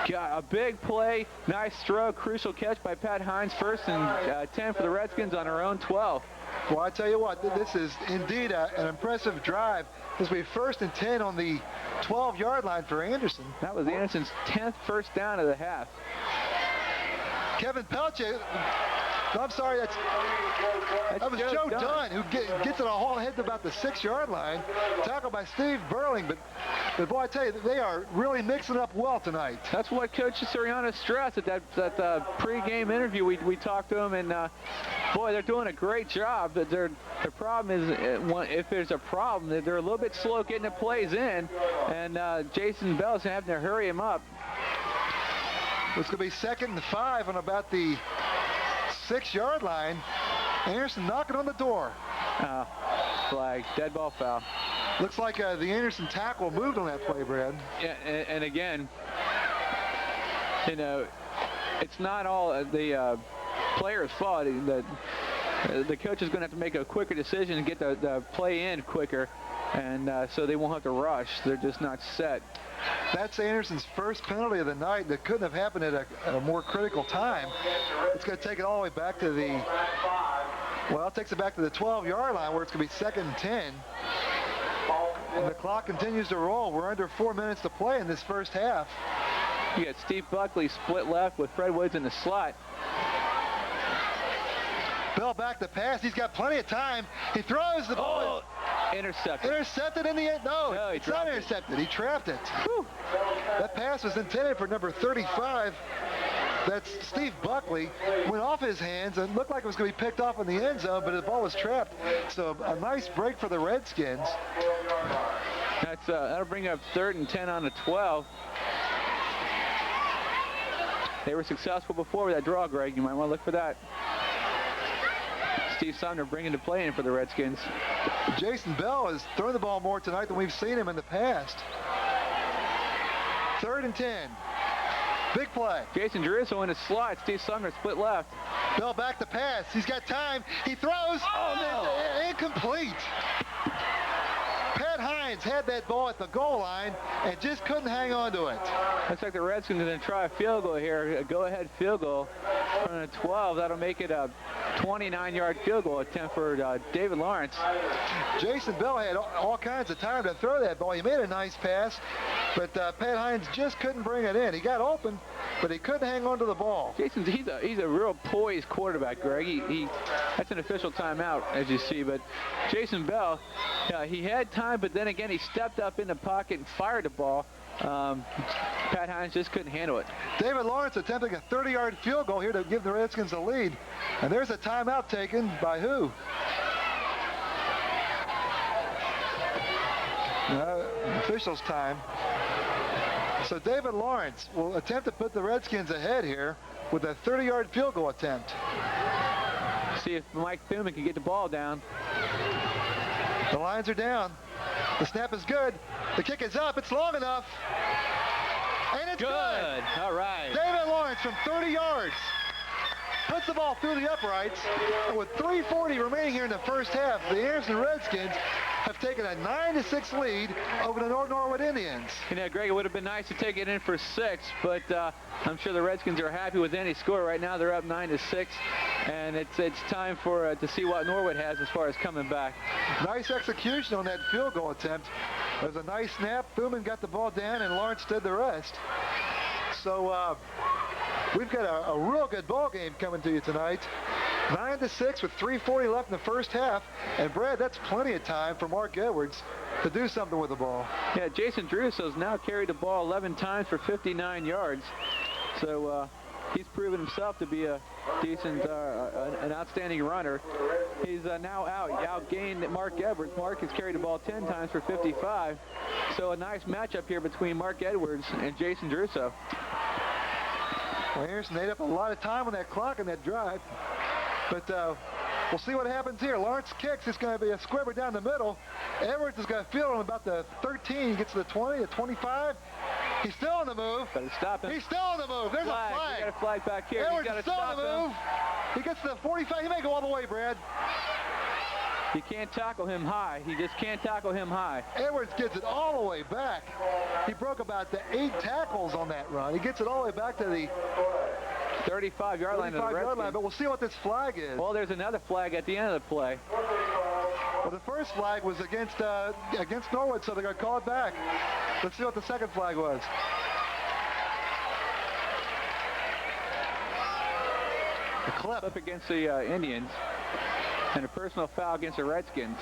Got a big play. Nice throw. Crucial catch by Pat Hines. 1st and 10 for the Redskins on our own 12. Well, I tell you what, this is indeed an impressive drive. This will be 1st and 10 on the 12-yard line for Anderson. That was Anderson's 10th first down of the half. Kevin Pelche. No, I'm sorry, that was Joe Dunn who gets it all head to about the 6-yard line. Tackled by Steve Burling, but boy, I tell you, they are really mixing up well tonight. That's what Coach Soriano stressed at that pre-game interview. We talked to him, and boy, they're doing a great job. The problem is, if there's a problem, they're a little bit slow getting the plays in, and Jason Bell's having to hurry him up. It's going to be 2nd and 5 on about the 6-yard line. Anderson knocking on the door. Flag, dead ball foul. Looks like the Anderson tackle moved on that play, Brad. Yeah, and again, you know, it's not all the player's fault. The coach is going to have to make a quicker decision and get the play in quicker, and so they won't have to rush. They're just not set. That's Anderson's first penalty of the night. That couldn't have happened at a more critical time. It's going to take it all the way back to the, well, it takes it back to the 12-yard line where it's going to be 2nd and 10. And the clock continues to roll. We're under 4 minutes to play in this first half. You got Steve Buckley split left with Fred Woods in the slot. Bell back to pass. He's got plenty of time. He throws the ball. Intercepted. Intercepted in the end. No, it's not intercepted. He trapped it. Whew. That pass was intended for number 35. That's Steve Buckley. Went off his hands and looked like it was going to be picked off in the end zone, but the ball was trapped. So a nice break for the Redskins. That'll bring up 3rd and 10 on the 12. They were successful before with that draw, Greg. You might want to look for that. Steve Sumner bringing the play in for the Redskins. Jason Bell has thrown the ball more tonight than we've seen him in the past. 3rd and 10. Big play. Jason Druso in his slot. Steve Sumner split left. Bell back to pass. He's got time. He throws. Incomplete. Pat Hines had that ball at the goal line and just couldn't hang on to it. Looks like the Redskins are going to try a field goal here. A go-ahead field goal from the 12. That'll make it a 29-yard field goal attempt for David Lawrence. Jason Bell had all kinds of time to throw that ball. He made a nice pass, but Pat Hines just couldn't bring it in. He got open, but he couldn't hang on to the ball. Jason's he's a real poised quarterback, Greg. That's an official timeout, as you see. But Jason Bell, he had time, but then again he stepped up in the pocket and fired the ball. Pat Hines just couldn't handle it. David Lawrence attempting a 30-yard field goal here to give the Redskins a lead. And there's a timeout taken by who? Officials' time. So David Lawrence will attempt to put the Redskins ahead here with a 30-yard field goal attempt. See if Mike Thuman can get the ball down. The lines are down. The snap is good. The kick is up. It's long enough. And it's good. All right. David Lawrence from 30 yards puts the ball through the uprights. And with 3:40 remaining here in the first half, the Anderson Redskins have taken a 9-6 lead over the Norwood Indians. You know, Greg, it would have been nice to take it in for 6, but I'm sure the Redskins are happy with any score. Right now they're up 9-6, and it's time for to see what Norwood has as far as coming back. Nice execution on that field goal attempt. It was a nice snap. Thuman got the ball down, and Lawrence did the rest. So we've got a real good ball game coming to you tonight. 9-6 with 3:40 left in the first half. And Brad, that's plenty of time for Mark Edwards to do something with the ball. Yeah, Jason Drusso's now carried the ball 11 times for 59 yards. So he's proven himself to be a decent, an outstanding runner. He's now outgained Mark Edwards. Mark has carried the ball 10 times for 55. So a nice matchup here between Mark Edwards and Jason Drusso. Well, Anderson ate up a lot of time on that clock in that drive. But we'll see what happens here. Lawrence kicks. It's going to be a squibber down the middle. Edwards is going to field him about the 13. He gets to the 20, the 25. He's still on the move. Better stop him. He's still on the move. There's a flag. We got a flag back here. Edwards is still on the move. He gets to the 45. He may go all the way, Brad. You can't tackle him high. He just can't tackle him high. Edwards gets it all the way back. He broke about the 8 tackles on that run. He gets it all the way back to the 35-yard line of the Redskins. But we'll see what this flag is. Well, there's another flag at the end of the play. Well, the first flag was against Norwood, so they're going to call it back. Let's see what the second flag was. A clip up against the Indians, and a personal foul against the Redskins.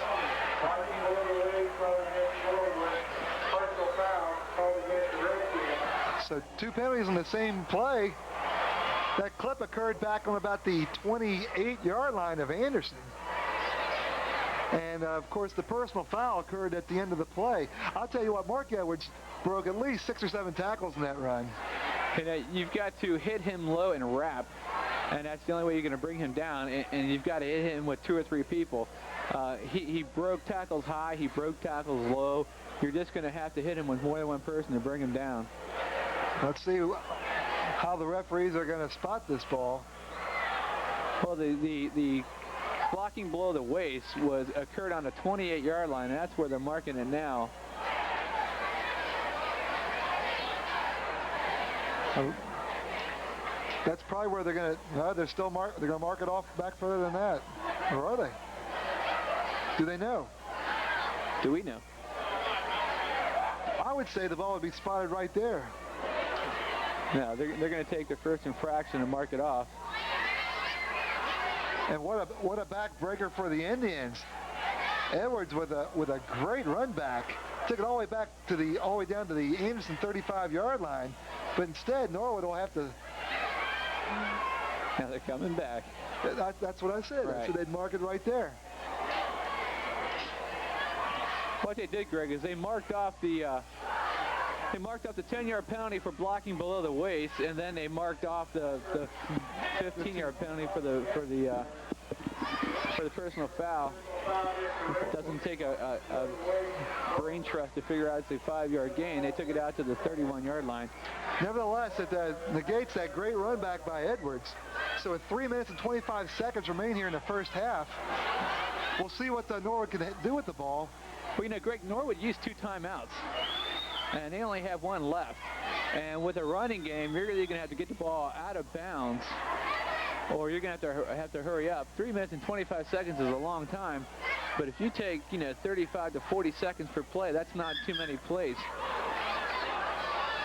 So 2 penalties in the same play. That clip occurred back on about the 28-yard line of Anderson. And, of course, the personal foul occurred at the end of the play. I'll tell you what, Mark Edwards broke at least 6 or 7 tackles in that run. And you've got to hit him low and wrap, and that's the only way you're going to bring him down, and you've got to hit him with 2 or 3 people. He broke tackles high, he broke tackles low. You're just going to have to hit him with more than one person to bring him down. Let's see how the referees are going to spot this ball. Well, the blocking below the waist occurred on the 28-yard line, and that's where they're marking it now. That's probably where they're going to. No, they're going to mark it off back further than that, or are they? Do they know? Do we know? I would say the ball would be spotted right there. No, they're going to take the first infraction and mark it off. And what a backbreaker for the Indians. Edwards with a great run back. Took it all the way back to all the way down to the Anderson 35-yard line. But instead, Norwood will have to. Now they're coming back. That's what I said. Right. So they'd mark it right there. What they did, Greg, is they marked off the 10-yard penalty for blocking below the waist, and then they marked off the 15-yard penalty for the personal foul. It doesn't take a brain trust to figure out it's a 5-yard gain. They took it out to the 31-yard line. Nevertheless, it negates that great run back by Edwards. So with 3 minutes and 25 seconds remain here in the first half, we'll see what Norwood can do with the ball. Well, you know, Greg, Norwood used 2 timeouts, and they only have 1 left. And with a running game, you're really going to have to get the ball out of bounds or you're going to have to hurry up. 3 minutes and 25 seconds is a long time, but if you take, 35 to 40 seconds per play, that's not too many plays.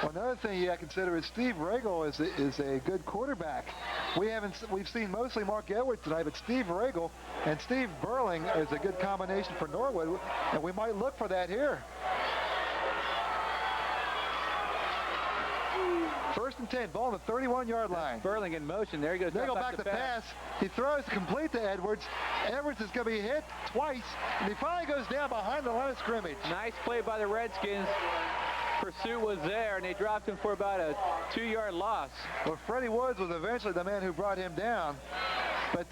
Well, another thing you got to consider is Steve Regal is a good quarterback. We've seen mostly Mark Edwards tonight, but Steve Regal and Steve Burling is a good combination for Norwood, and we might look for that here. 1st and 10, ball on the 31-yard line. Burling in motion. There he goes. They go back to pass. He throws complete to Edwards. Edwards is going to be hit twice, and he finally goes down behind the line of scrimmage. Nice play by the Redskins. Pursuit was there, and they dropped him for about a 2-yard loss. Well, Freddie Woods was eventually the man who brought him down. But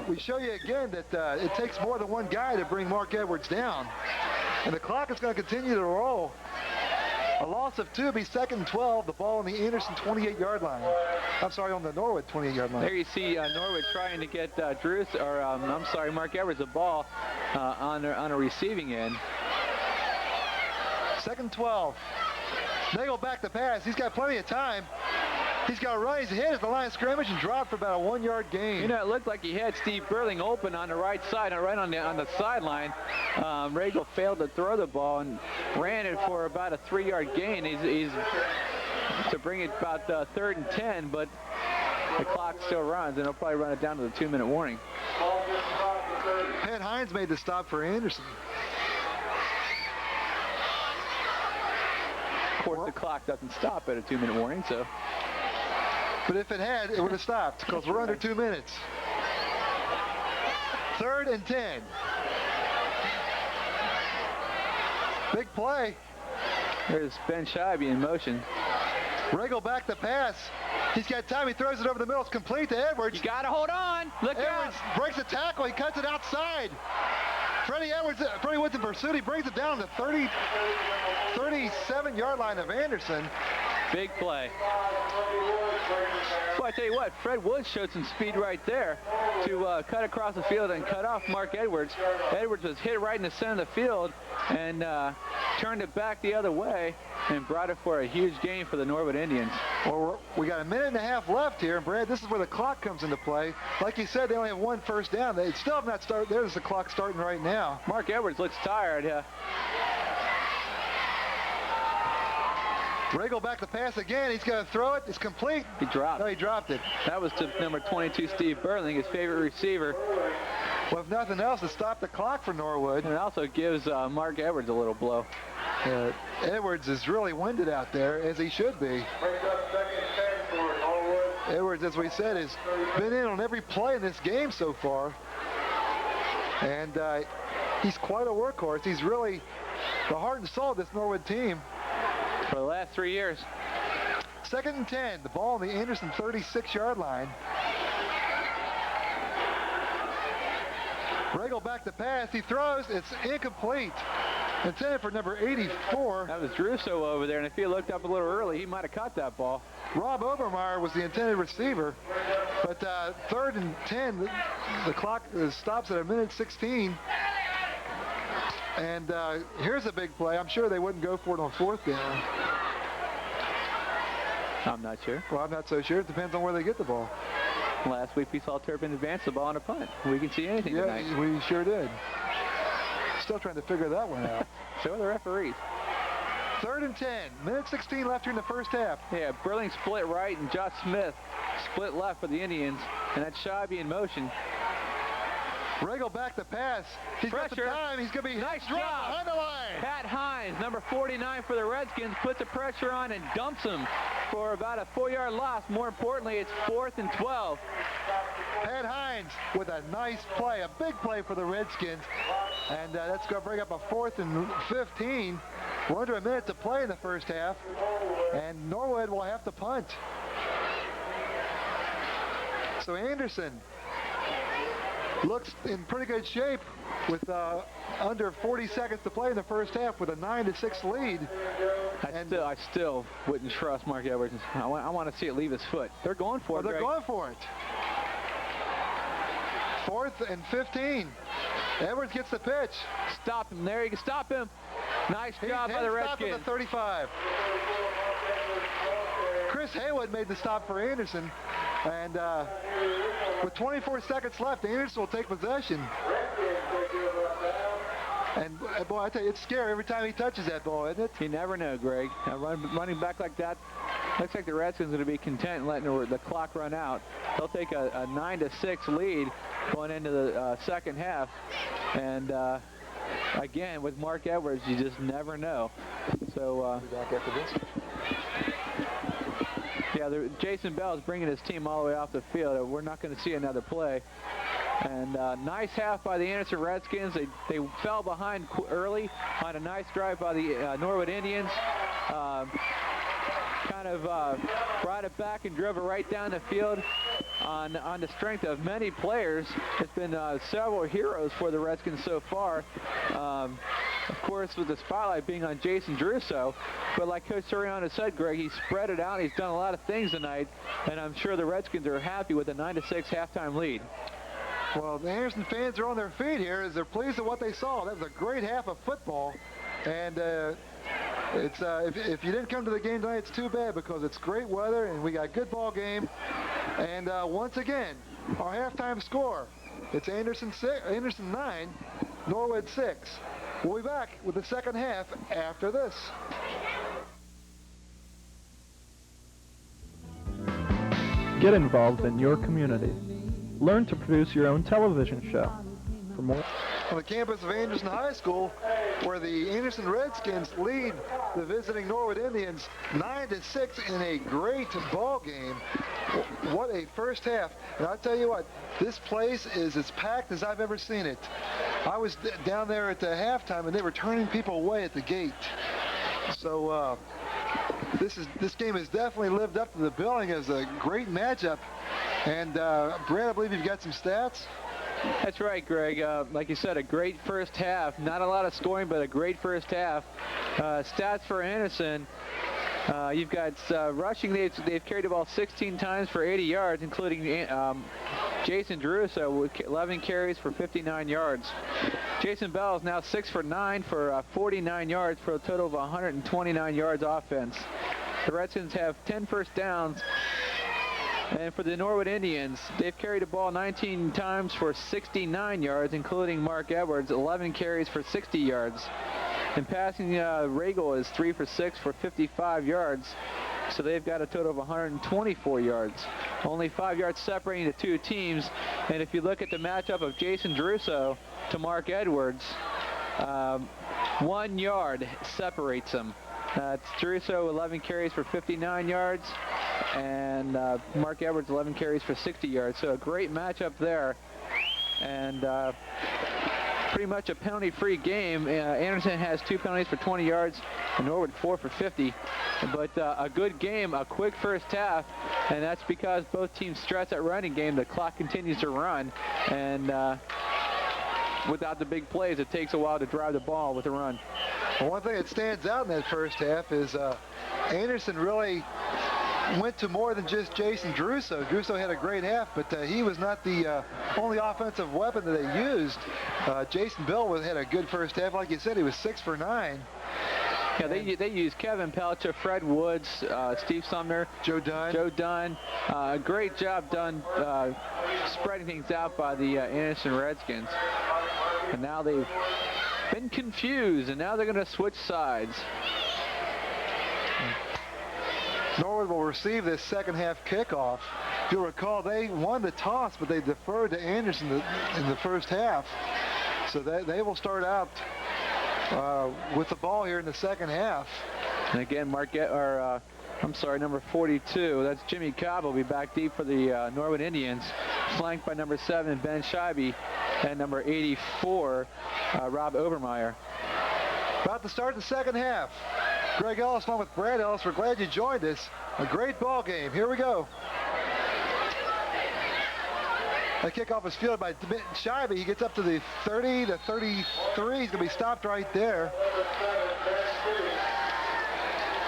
we show you again that it takes more than one guy to bring Mark Edwards down. And the clock is going to continue to roll. A loss of 2 will be 2nd and 12. The ball on the Anderson 28-yard line. I'm sorry, on the Norwood 28-yard line. There you see Norwood trying to get Mark Edwards the ball on a receiving end. 2nd and 12. They go back to pass. He's got plenty of time. He's got to run his head at the line of scrimmage and drop for about a 1-yard gain. It looked like he had Steve Burling open on the right side, right on the sideline. Regal failed to throw the ball and ran it for about a 3-yard gain. He's to bring it about 3rd and 10, but the clock still runs, and they'll probably run it down to the 2-minute warning. Pat Hines made the stop for Anderson. Of course, the clock doesn't stop at a 2-minute warning, so. But if it had, it would have stopped because we're under 2 minutes. 3rd and 10. Big play. There's Ben Scheibe in motion. Regal back to pass. He's got time. He throws it over the middle. It's complete to Edwards. You got to hold on. Look Edwards out. Breaks the tackle. He cuts it outside. Freddie Woods in pursuit. He brings it down to 37-yard line of Anderson. Big play. Well, I tell you what, Fred Woods showed some speed right there to cut across the field and cut off Mark Edwards. Edwards was hit right in the center of the field and turned it back the other way and brought it for a huge gain for the Norwood Indians. Well, we got a minute and a half left here, and Brad, this is where the clock comes into play. Like you said, they only have 1 first down. They still have not started. There's the clock starting right now. Mark Edwards looks tired. Regal back to pass again. He's going to throw it. It's complete. He dropped. No, he dropped it. That was to number 22, Steve Burling, his favorite receiver. Well, if nothing else, to stop the clock for Norwood. And it also gives Mark Edwards a little blow. Edwards is really winded out there, as he should be. Edwards, as we said, has been in on every play in this game so far. And he's quite a workhorse. He's really the heart and soul of this Norwood team. For the last 3 years. 2nd and 10. The ball on the Anderson 36-yard line. Regal back to pass. He throws. It's incomplete. Intended for number 84. That was Druso over there, and if he looked up a little early, he might have caught that ball. Rob Obermeyer was the intended receiver. But 3rd and 10, the clock stops at 1:16. And here's a big play. I'm sure they wouldn't go for it on 4th down. I'm not sure. Well, I'm not so sure. It depends on where they get the ball. Last week we saw Turpin advance the ball on a punt. We can see anything tonight. Yeah, we sure did. Still trying to figure that one out. So are the referees. 3rd and 10. 1:16 left here in the first half. Yeah, Burling split right and Josh Smith split left for the Indians. And that's Scheibe in motion. Regal back to pass. He's Pressure. got the time. He's going to be nice dropped job behind the line. Pat Hines, number 49 for the Redskins, puts the pressure on and dumps him for about a 4-yard loss. More importantly, it's 4th and 12. Pat Hines with a nice play, a big play for the Redskins. And that's going to bring up a 4th and 15. We're under a minute to play in the first half. And Norwood will have to punt. So Anderson looks in pretty good shape with under 40 seconds to play in the first half with a 9-6 lead. I still wouldn't trust Mark Edwards. I want to see it leave his foot. They're going for it. They're going for it. 4th and 15. Edwards gets the pitch. Stop him. There you can stop him. Nice job by the Redskins. Stop at the 35. Chris Haywood made the stop for Anderson. And with 24 seconds left, Anderson will take possession. And boy, I tell you, it's scary every time he touches that ball, isn't it? You never know, Greg. Running back like that, looks like the Redskins are going to be content in letting the clock run out. They'll take a 9-6 lead going into the second half. And again, with Mark Edwards, you just never know. So back after this. Yeah, Jason Bell is bringing his team all the way off the field. We're not going to see another play. And nice half by the Anderson Redskins. They fell behind early on a nice drive by the Norwood Indians. Kind of brought it back and drove it right down the field on the strength of many players. It's been several heroes for the Redskins so far. Of course, with the spotlight being on Jason Druso. But like Coach Soriano said, Greg, he spread it out. He's done a lot of things tonight. And I'm sure the Redskins are happy with a 9-6 halftime lead. Well, the Anderson fans are on their feet here as they're pleased with what they saw. That was a great half of football. And it's if you didn't come to the game tonight, it's too bad because it's great weather and we got a good ball game. And once again, our halftime score, it's Anderson 9, Norwood 6. We'll be back with the second half after this. Get involved in your community. Learn to produce your own television show. For more on the campus of Anderson High School, where the Anderson Redskins lead the visiting Norwood Indians 9-6 in a great ball game. What a first half. And I'll tell you what, this place is as packed as I've ever seen it. I was down there at the halftime and they were turning people away at the gate. So this game has definitely lived up to the billing as a great matchup. And Brad, I believe you've got some stats. That's right, Greg. Like you said, a great first half. Not a lot of scoring, but a great first half. Stats for Anderson. You've got rushing. They've carried the ball 16 times for 80 yards, including Jason Druso with 11 carries for 59 yards. Jason Bell is now 6 for 9 for 49 yards for a total of 129 yards offense. The Redskins have 10 first downs. And for the Norwood Indians, they've carried the ball 19 times for 69 yards, including Mark Edwards, 11 carries for 60 yards. And passing, Regal is 3 for 6 for 55 yards. So they've got a total of 124 yards. Only 5 yards separating the two teams. And if you look at the matchup of Jason Druso to Mark Edwards, 1 yard separates them. It's Druso 11 carries for 59 yards. And Mark Edwards 11 carries for 60 yards. So a great matchup there. And pretty much a penalty-free game. Anderson has 2 penalties for 20 yards and Norwood 4 for 50. But a good game, a quick first half. And that's because both teams stress that running game. The clock continues to run. And without the big plays, it takes a while to drive the ball with a run. Well, one thing that stands out in that first half is Anderson really went to more than just Jason Druso. Druso had a great half, but he was not the only offensive weapon that they used. Jason Bell had a good first half. Like you said, he was 6 for 9. Yeah, they used Kevin Pelcher, Fred Woods, Steve Sumner, Joe Dunn. Great job done spreading things out by the Anderson Redskins. And now they've been confused, and now they're going to switch sides. Norwood will receive this second half kickoff. If you'll recall, they won the toss, but they deferred to Anderson in the first half. So they will start out with the ball here in the second half. And again, number 42, that's Jimmy Cobb, will be back deep for the Norwood Indians, flanked by number 7, Ben Scheibe, and number 84, Rob Obermeyer. About to start the second half. Greg Ellis along with Brad Ellis. We're glad you joined us. A great ball game. Here we go. The kickoff is fielded by Scheibe. He gets up to the 30, the 33. He's going to be stopped right there.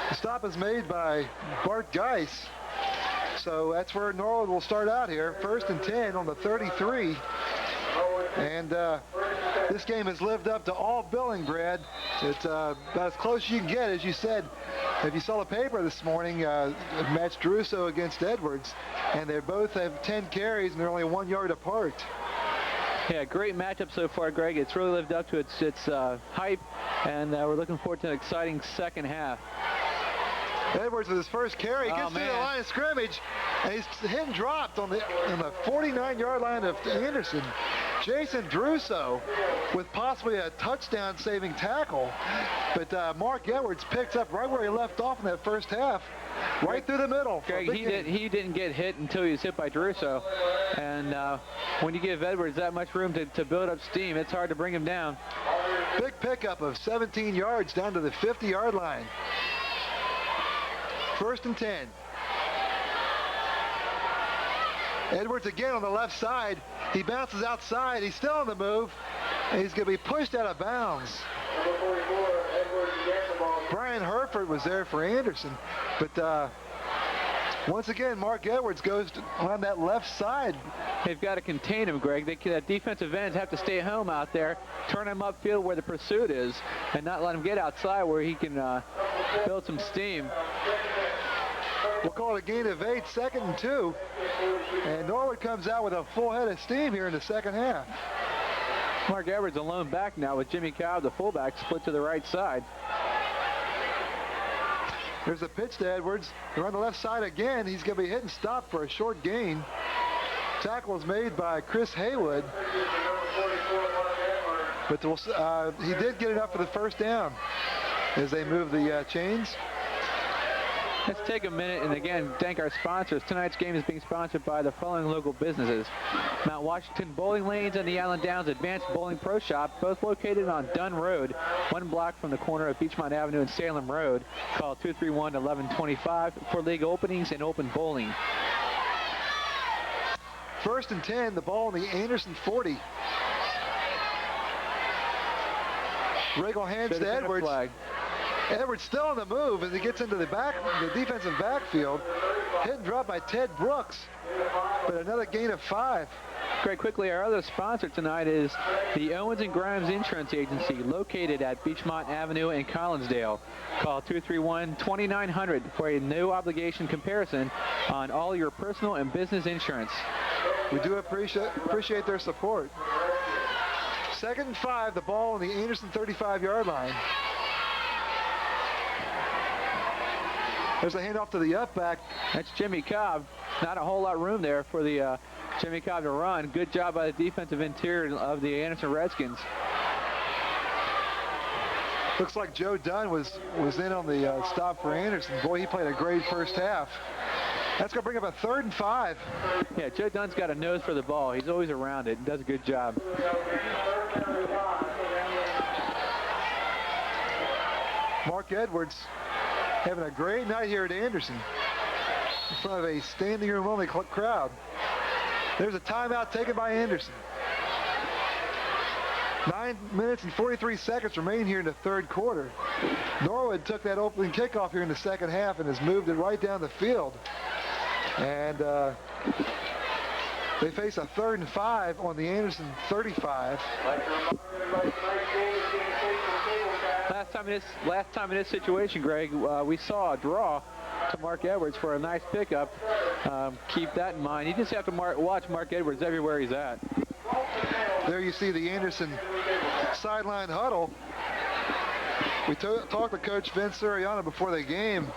The stop is made by Bart Geis. So that's where Norwood will start out here. 1st and 10 on the 33. And this game has lived up to all billing, Brad. It's about as close as you can get. As you said, If you saw the paper this morning, matched Druso against Edwards, and they both have 10 carries and they're only 1 yard apart. Yeah, great matchup so far, Greg. It's really lived up to its hype, and we're looking forward to an exciting second half. Edwards with his first carry gets to the line of scrimmage, and he's hit and dropped on the 49-yard line of Anderson. Jason Druso with possibly a touchdown-saving tackle, but Mark Edwards picks up right where he left off in that first half, right through the middle. Greg, he didn't get hit until he was hit by Druso, and when you give Edwards that much room to build up steam, it's hard to bring him down. Big pickup of 17 yards down to the 50-yard line. 1st and 10. Edwards again on the left side. He bounces outside. He's still on the move. And he's going to be pushed out of bounds. Brian Herford was there for Anderson. But once again, Mark Edwards goes on that left side. They've got to contain him, Greg. That defensive ends have to stay home out there, turn him upfield where the pursuit is, and not let him get outside where he can build some steam. We'll call it a gain of 8, 2nd and 2. And Norwood comes out with a full head of steam here in the second half. Mark Edwards alone back now with Jimmy Cobb, the fullback, split to the right side. There's a pitch to Edwards. They're on the left side again. He's going to be hit and stopped for a short gain. Tackle is made by Chris Haywood. But he did get enough for the first down as they move the chains. Let's take a minute and again thank our sponsors. Tonight's game is being sponsored by the following local businesses: Mount Washington Bowling Lanes and the Allen Downs Advanced Bowling Pro Shop, both located on Dunn Road, 1 block from the corner of Beachmont Avenue and Salem Road. Call 231-1125 for league openings and open bowling. 1st and 10, the ball on the Anderson 40. Regal hands to Edwards. Edwards still on the move as he gets into the defensive backfield. Hit and drop by Ted Brooks, but another gain of 5. Greg, quickly, our other sponsor tonight is the Owens & Grimes Insurance Agency, located at Beachmont Avenue in Collinsdale. Call 231-2900 for a no obligation comparison on all your personal and business insurance. We do appreciate their support. 2nd and 5, the ball on the Anderson 35-yard line. There's a handoff to the up back. That's Jimmy Cobb. Not a whole lot of room there for the Jimmy Cobb to run. Good job by the defensive interior of the Anderson Redskins. Looks like Joe Dunn was in on the stop for Anderson. Boy, he played a great first half. That's going to bring up a 3rd and 5. Yeah, Joe Dunn's got a nose for the ball. He's always around it and does a good job. Mark Edwards having a great night here at Anderson in front of a standing room only crowd. There's a timeout taken by Anderson. 9 minutes and 43 seconds remain here in the 3rd quarter. Norwood took that opening kickoff here in the second half and has moved it right down the field. And they face a 3rd and 5 on the Anderson 35. Last time in this situation, Greg, we saw a draw to Mark Edwards for a nice pickup. Keep that in mind. You just have to watch Mark Edwards everywhere he's at. There you see the Anderson sideline huddle. We talked to Coach Vince Suriano before the game.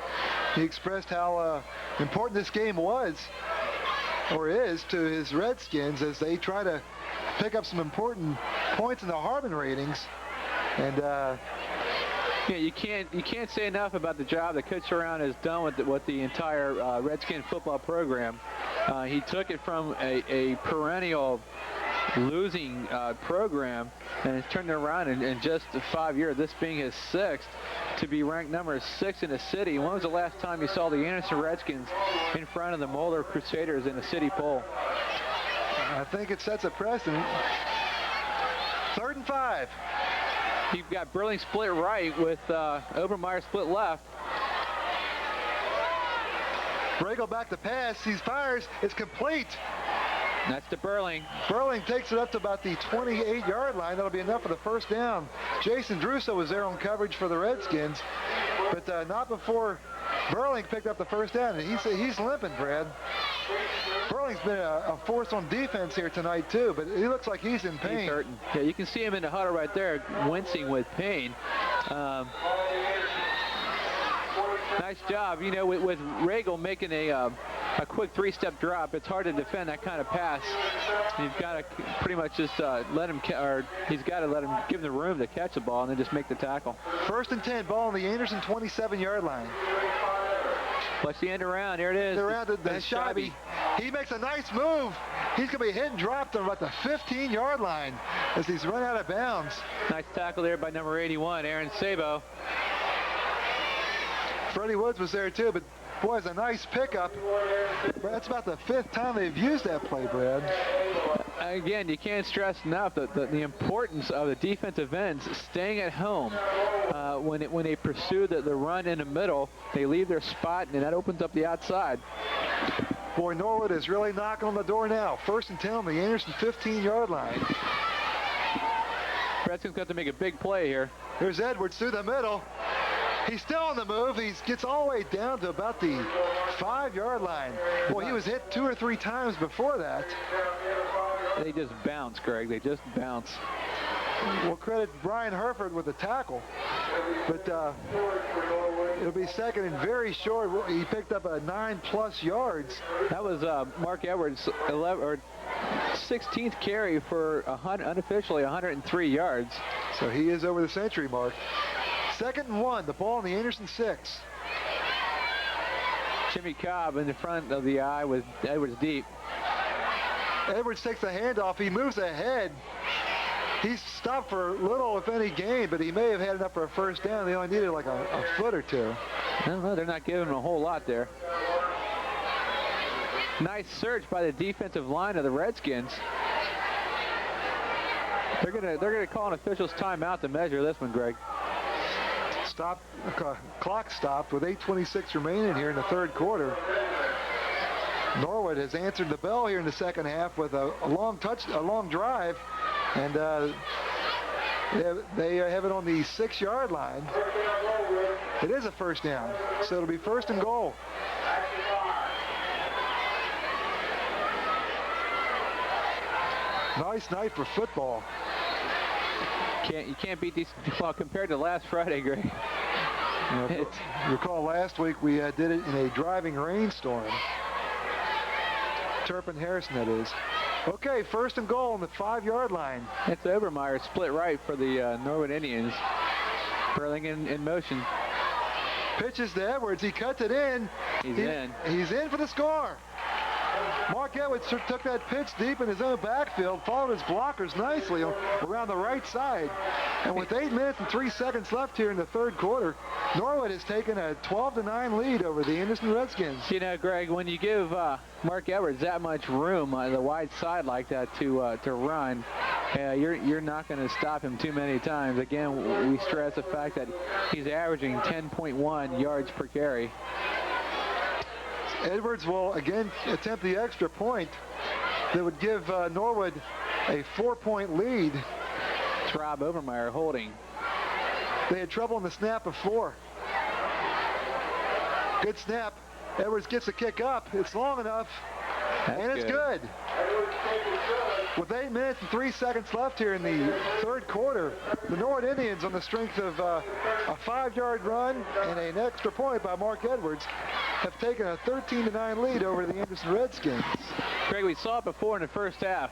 He expressed how important this game was, or is, to his Redskins as they try to pick up some important points in the Harmon ratings. And yeah, you can't say enough about the job that Coach Suriano has done with the entire Redskin football program. He took it from a perennial losing program and has turned it around in just 5 years, this being his 6th, to be ranked number 6 in the city. When was the last time you saw the Anderson Redskins in front of the Moeller Crusaders in a city poll? I think it sets a precedent. 3rd and 5. You've got Burling split right with Obermeyer split left. Regal back to pass. He fires. It's complete. That's to Burling. Burling takes it up to about the 28-yard line. That'll be enough for the first down. Jason Druso was there on coverage for the Redskins. but not before Burling picked up the first down, and he's limping, Brad. Burling's been a force on defense here tonight too, but he looks like he's in pain. He's hurting. Yeah, you can see him in the huddle right there, wincing with pain. Nice job, you know, with Regal making a quick three-step drop. It's hard to defend that kind of pass. You've got to pretty much just let him, he's got to let him give him the room to catch the ball and then just make the tackle. 1st and 10, ball on the Anderson 27-yard line. Watch the end around. There it is. Around the shabby. He makes a nice move. He's going to be hit and dropped on about the 15-yard line as he's run out of bounds. Nice tackle there by number 81, Aaron Sabo. Freddie Woods was there too, but boy, it's a nice pickup. That's about the 5th time they've used that play, Brad. Again, you can't stress enough the importance of the defensive ends staying at home. When they pursue the run in the middle, they leave their spot, and that opens up the outside. Boy, Norwood is really knocking on the door now. 1st and 10 on the Anderson 15-yard line. Redskins got to make a big play here. Here's Edwards through the middle. He's still on the move. He gets all the way down to about the 5-yard line. Boy, he was hit 2 or 3 times before that. They just bounce, Greg. They just bounce. We'll credit Brian Herford with the tackle, but it'll be 2nd and very short. He picked up a 9+ yards. That was Mark Edwards' 16th carry for unofficially 103 yards. So he is over the century mark. 2nd and 1, the ball on the Anderson 6. Jimmy Cobb in the front of the eye with Edwards deep. Edwards takes the handoff. He moves ahead. He's stopped for little, if any, gain, but he may have had enough for a first down. They only needed like a foot or two. I don't know. They're not giving him a whole lot there. Nice search by the defensive line of the Redskins. They're gonna call an official's timeout to measure this one, Greg. Clock stopped with 8:26 remaining here in the 3rd quarter. Norwood has answered the bell here in the 2nd half with a long drive, and they have it on the 6-yard line. It is a first down, so it'll be 1st and goal. Nice night for football. You can't beat these. Well, compared to last Friday, Greg. Recall last week we did it in a driving rainstorm. Turpin Harrison, that is. Okay, 1st and goal on the 5-yard line. It's Obermeyer split right for the Norwood Indians. Burling in motion. Pitches to Edwards. He cuts it in. He's in for the score. Mark Edwards took that pitch deep in his own backfield, followed his blockers nicely around the right side. And with 8 minutes and 3 seconds left here in the 3rd quarter, Norwood has taken a 12-9 lead over the Anderson Redskins. You know, Greg, when you give Mark Edwards that much room on the wide side like that to run, you're not going to stop him too many times. Again, we stress the fact that he's averaging 10.1 yards per carry. Edwards will again attempt the extra point that would give Norwood a 4-point lead. It's Rob Obermeyer holding. They had trouble in the snap before. Good snap. Edwards gets the kick up. It's long enough. And it's good. With 8 minutes and 3 seconds left here in the 3rd quarter, the Norwood Indians, on the strength of a 5-yard run and an extra point by Mark Edwards, have taken a 13-9 lead over the Anderson Redskins. Greg, we saw it before in the 1st half.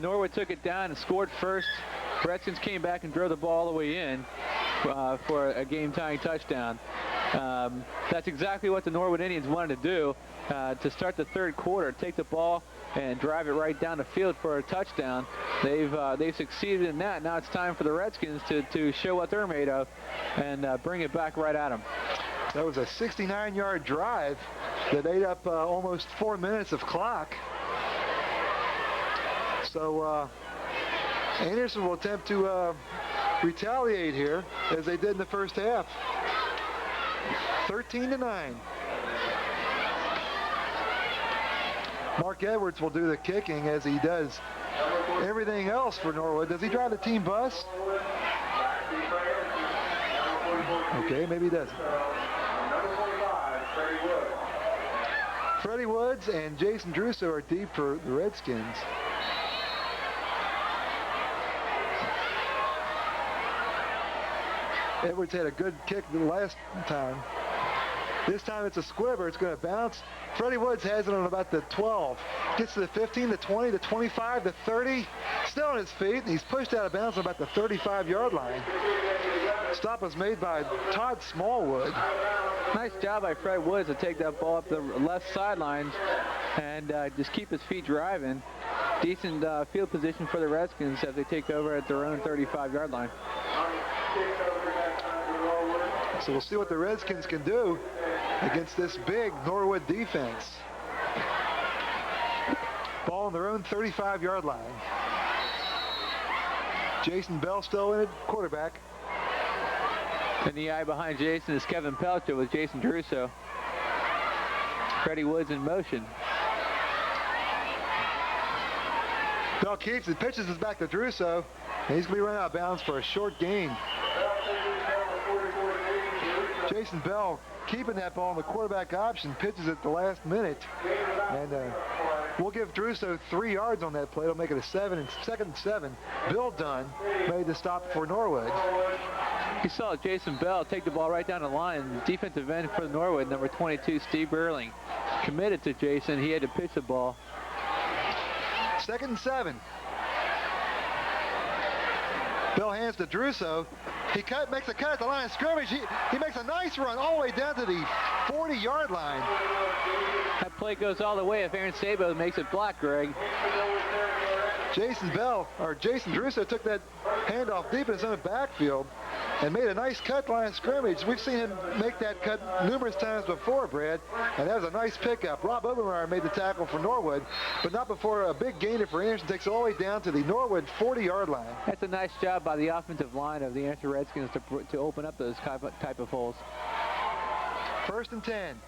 Norwood took it down and scored first. Redskins came back and drove the ball all the way in for a game-tying touchdown. That's exactly what the Norwood Indians wanted to do to start the 3rd quarter, take the ball and drive it right down the field for a touchdown. They've succeeded in that. Now it's time for the Redskins to show what they're made of and bring it back right at them. That was a 69-yard drive that ate up almost 4 minutes of clock. So Anderson will attempt to retaliate here as they did in the 1st half. 13-9. Mark Edwards will do the kicking as he does everything else for Norwood. Does he drive the team bus? Okay, maybe he doesn't. Freddie Woods and Jason Druso are deep for the Redskins. Edwards had a good kick the last time. This time it's a squibber. It's going to bounce. Freddie Woods has it on about the 12. Gets to the 15, the 20, the 25, the 30. Still on his feet, and he's pushed out of bounds on about the 35-yard line. Stop was made by Todd Smallwood. Nice job by Fred Woods to take that ball up the left sideline and just keep his feet driving. Decent field position for the Redskins as they take over at their own 35-yard line. So we'll see what the Redskins can do against this big Norwood defense. Ball on their own 35-yard line. Jason Bell still in it, quarterback. And the eye behind Jason is Kevin Pelcher with Jason Druso. Freddie Woods in motion. Bell keeps it, pitches it back to Druso, and he's going to be running out of bounds for a short gain. Jason Bell keeping that ball in the quarterback option, pitches it the last minute, and we'll give Druso 3 yards on that play. It'll make it a 2nd and 7. Bill Dunn made the stop for Norwood. You saw Jason Bell take the ball right down the line. Defensive end for Norwood, number 22, Steve Burling, committed to Jason. He had to pitch the ball. 2nd and 7. Bill hands to Druso. He makes a cut at the line of scrimmage. He makes a nice run all the way down to the 40-yard line. That play goes all the way if Aaron Sabo makes it block, Greg. Jason Druso took that handoff deep in his own backfield and made a nice cut line of scrimmage. We've seen him make that cut numerous times before, Brad, and that was a nice pickup. Rob Obermeyer made the tackle for Norwood, but not before a big gainer for Anderson takes it all the way down to the Norwood 40-yard line. That's a nice job by the offensive line of the Anderson Redskins to open up those type of holes. 1st and 10.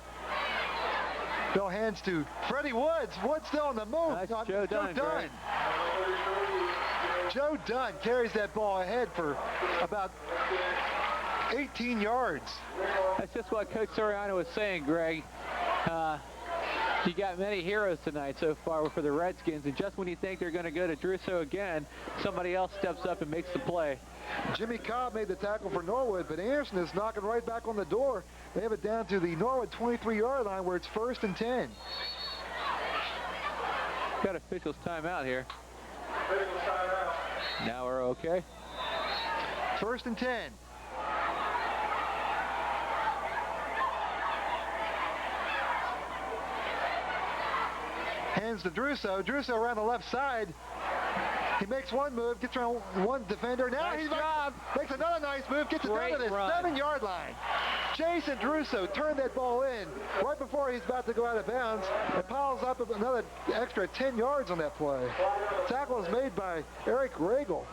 Bill hands to Freddie Woods. Woods still on the move. Nice Joe Dunn. Joe Dunn carries that ball ahead for about 18 yards. That's just what Coach Soriano was saying, Greg. You got many heroes tonight so far for the Redskins, and just when you think they're going to go to Druso again, somebody else steps up and makes the play. Jimmy Cobb made the tackle for Norwood, but Anderson is knocking right back on the door. They have it down to the Norwood 23-yard line where it's 1st and 10. Got officials timeout here. Now we're okay. 1st and 10. Hands to Druso. Druso around the left side. He makes one move, gets around one defender. Now nice makes another nice move, gets it down to the 7-yard line. Jason Druso turned that ball in right before he's about to go out of bounds and piles up another extra 10 yards on that play. Tackle is made by Eric Regal.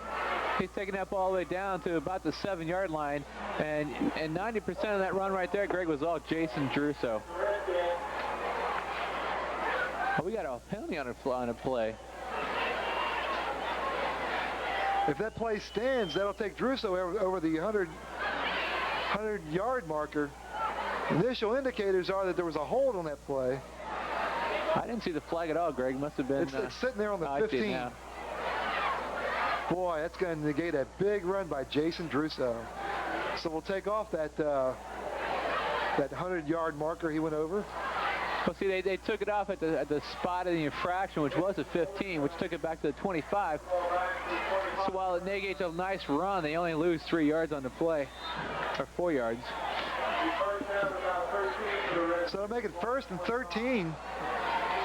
He's taking that ball all the way down to about the 7-yard line, and 90% of that run right there, Greg, was all Jason Druso. Oh, we got a penalty on a play. If that play stands, that'll take Druso over the 100-yard marker. Initial indicators are that there was a hold on that play. I didn't see the flag at all, Greg. Must have been. It's sitting there on the 15. Boy, that's going to negate a big run by Jason Druso. So we'll take off that 100-yard marker he went over. Well, see, they took it off at the spot of the infraction, which was a 15, which took it back to the 25. So while it negates a nice run, they only lose 3 yards on the play, or 4 yards. So they'll make it 1st and 13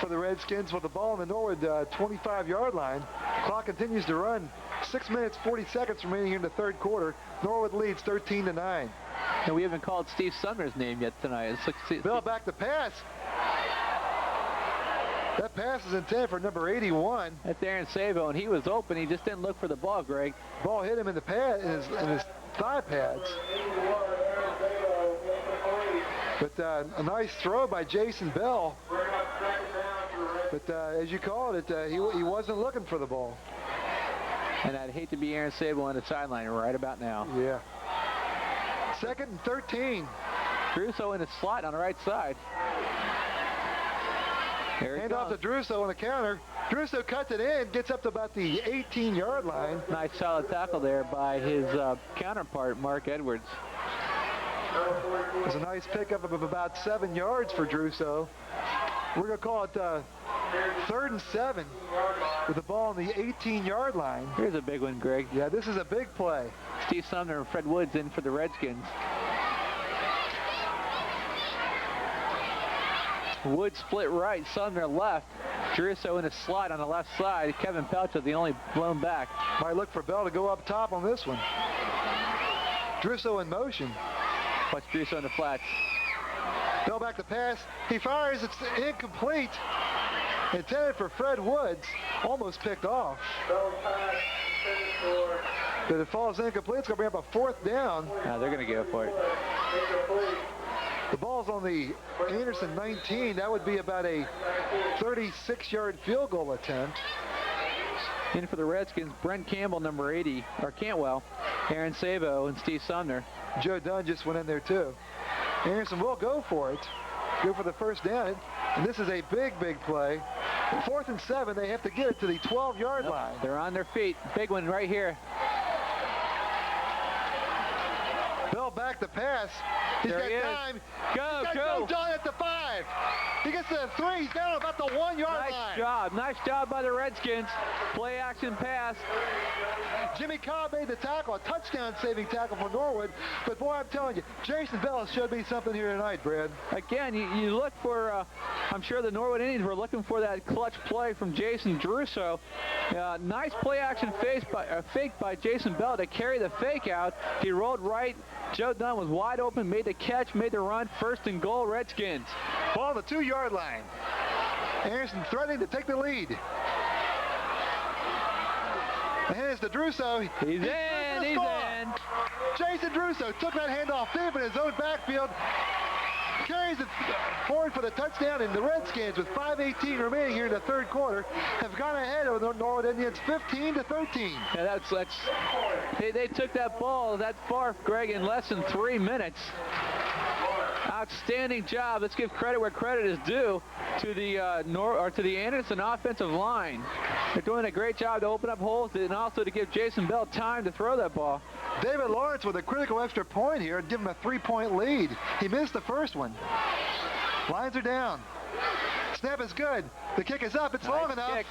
for the Redskins with the ball on the Norwood 25-yard line. Clock continues to run. 6 minutes, 40 seconds remaining here in the 3rd quarter. Norwood leads 13-9. And we haven't called Steve Sumner's name yet tonight. Bill back to pass. That pass is intended for number 81. That's Aaron Sabo, and he was open. He just didn't look for the ball, Greg. Ball hit him in the pad, in his thigh pads. But a nice throw by Jason Bell. But as you called it, he wasn't looking for the ball. And I'd hate to be Aaron Sabo on the sideline right about now. Yeah. Second and 13. Druso in the slot on the right side. Hand off to Druso on the counter. Druso cuts it in, gets up to about the 18-yard line. Nice solid tackle there by his counterpart, Mark Edwards. It was a nice pickup of about 7 yards for Druso. We're going to call it 3rd and 7 with the ball on the 18-yard line. Here's a big one, Greg. Yeah, this is a big play. Steve Sumner and Fred Woods in for the Redskins. Woods split right, Sumner left. Druso in a slot on the left side. Kevin Pelcha the only blown back. Might look for Bell to go up top on this one. Druso in motion. Watch Druso in the flats. Bell back to pass. He fires. It's incomplete. Intended for Fred Woods. Almost picked off. But it falls incomplete. It's going to bring up a 4th down. They're going to go for it. The ball's on the Anderson 19. That would be about a 36-yard field goal attempt. In for the Redskins, Brent Campbell, number 80, or Cantwell, Aaron Sabo, and Steve Sumner. Joe Dunn just went in there too. Anderson will go for it. Go for the first down. And this is a big, big play. 4th and 7. They have to get it to the 12-yard line. They're on their feet. Big one right here. Bell back to pass. He's There got he is. time. Go, He's got go. Joe Dunn at the 5. He gets to the 3. He's down about the 1-yard line. Nice job by the Redskins. Play action pass. Jimmy Cobb made the tackle, a touchdown-saving tackle for Norwood. But boy, I'm telling you, Jason Bell showed me something here tonight, Brad. Again, you look for, I'm sure the Norwood Indians were looking for that clutch play from Jason Druso. Nice play action fake by Jason Bell to carry the fake out. He rolled right. Joe Dunn was wide open, made the catch, made the run. 1st and goal, Redskins. Ball on the 2-yard line. Anderson threatening to take the lead. And it's to Druso. He's in. Jason Druso took that handoff deep in his own backfield. Carries it forward for the touchdown, and the Redskins, with 5:18 remaining here in the 3rd quarter, have gone ahead of the Norwood Indians 15-13. Yeah, they took that ball that far, Greg, in less than 3 minutes. Outstanding job. Let's give credit where credit is due to the Anderson offensive line. They're doing a great job to open up holes and also to give Jason Bell time to throw that ball. David Lawrence with a critical extra point here and give him a 3-point lead. He missed the first one. Lines are down. Snap is good. The kick is up. It's long enough. Kick.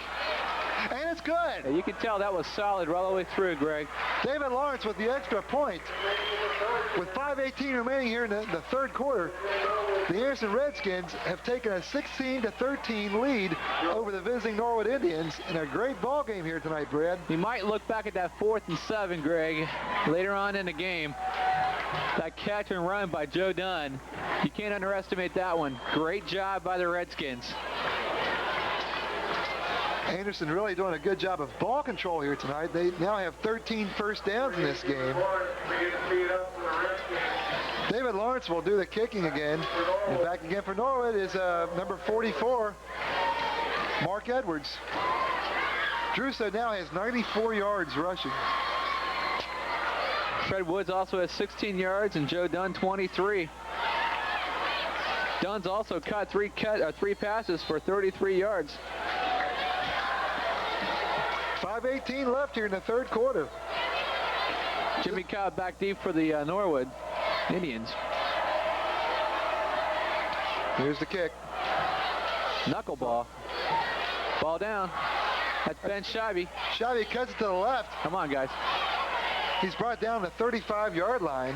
And it's good. Yeah, you can tell that was solid all the way through, Greg. David Lawrence with the extra point. With 5:18 remaining here in the 3rd quarter, the Anderson Redskins have taken a 16-13 lead over the visiting Norwood Indians in a great ball game here tonight, Brad. You might look back at that 4th and 7, Greg, later on in the game. That catch and run by Joe Dunn. You can't underestimate that one. Great job by the Redskins. Anderson really doing a good job of ball control here tonight. They now have 13 first downs in this game. David Lawrence will do the kicking again. And back again for Norwood is number 44, Mark Edwards. Druso now has 94 yards rushing. Fred Woods also has 16 yards and Joe Dunn 23. Dunn's also caught three passes for 33 yards. 5:18 left here in the 3rd quarter. Jimmy Cobb back deep for the Norwood Indians. Here's the kick. Knuckleball. Ball down. That's Ben Scheibe. Scheibe cuts it to the left. Come on, guys. He's brought down the 35-yard line.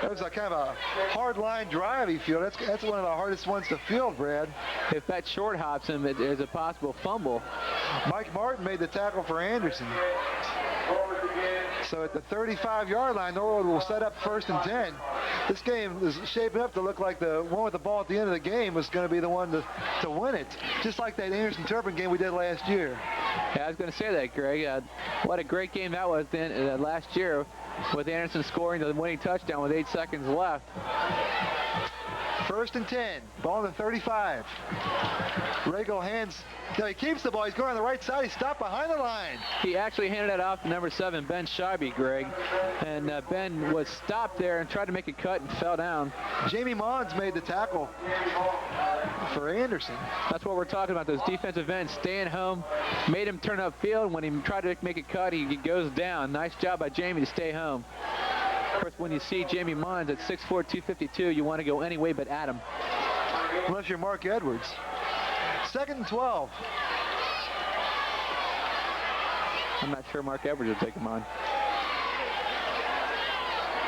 That was a kind of a hard line drive he fielded. That's one of the hardest ones to field, Brad. If that short hops him, it is a possible fumble. Mike Martin made the tackle for Anderson. So at the 35-yard line, Norwood will set up 1st and 10. This game is shaping up to look like the one with the ball at the end of the game was going to be the one to win it, just like that Anderson-Turpin game we did last year. Yeah, I was going to say that, Greg. What a great game that was then last year with Anderson scoring the winning touchdown with 8 seconds left. First and 10. Ball on the 35. Regal hands. No, he keeps the ball. He's going on the right side. He stopped behind the line. He actually handed it off to number 7, Ben Scheibe, Greg. And Ben was stopped there and tried to make a cut and fell down. Jamie Mons made the tackle for Anderson. That's what we're talking about, those defensive ends staying home, made him turn upfield. When he tried to make a cut, he goes down. Nice job by Jamie to stay home. Of course, when you see Jamie Mons at 6'4", 252, you want to go any way but at him. Unless you're Mark Edwards. Second and 12. I'm not sure Mark Edwards will take him on.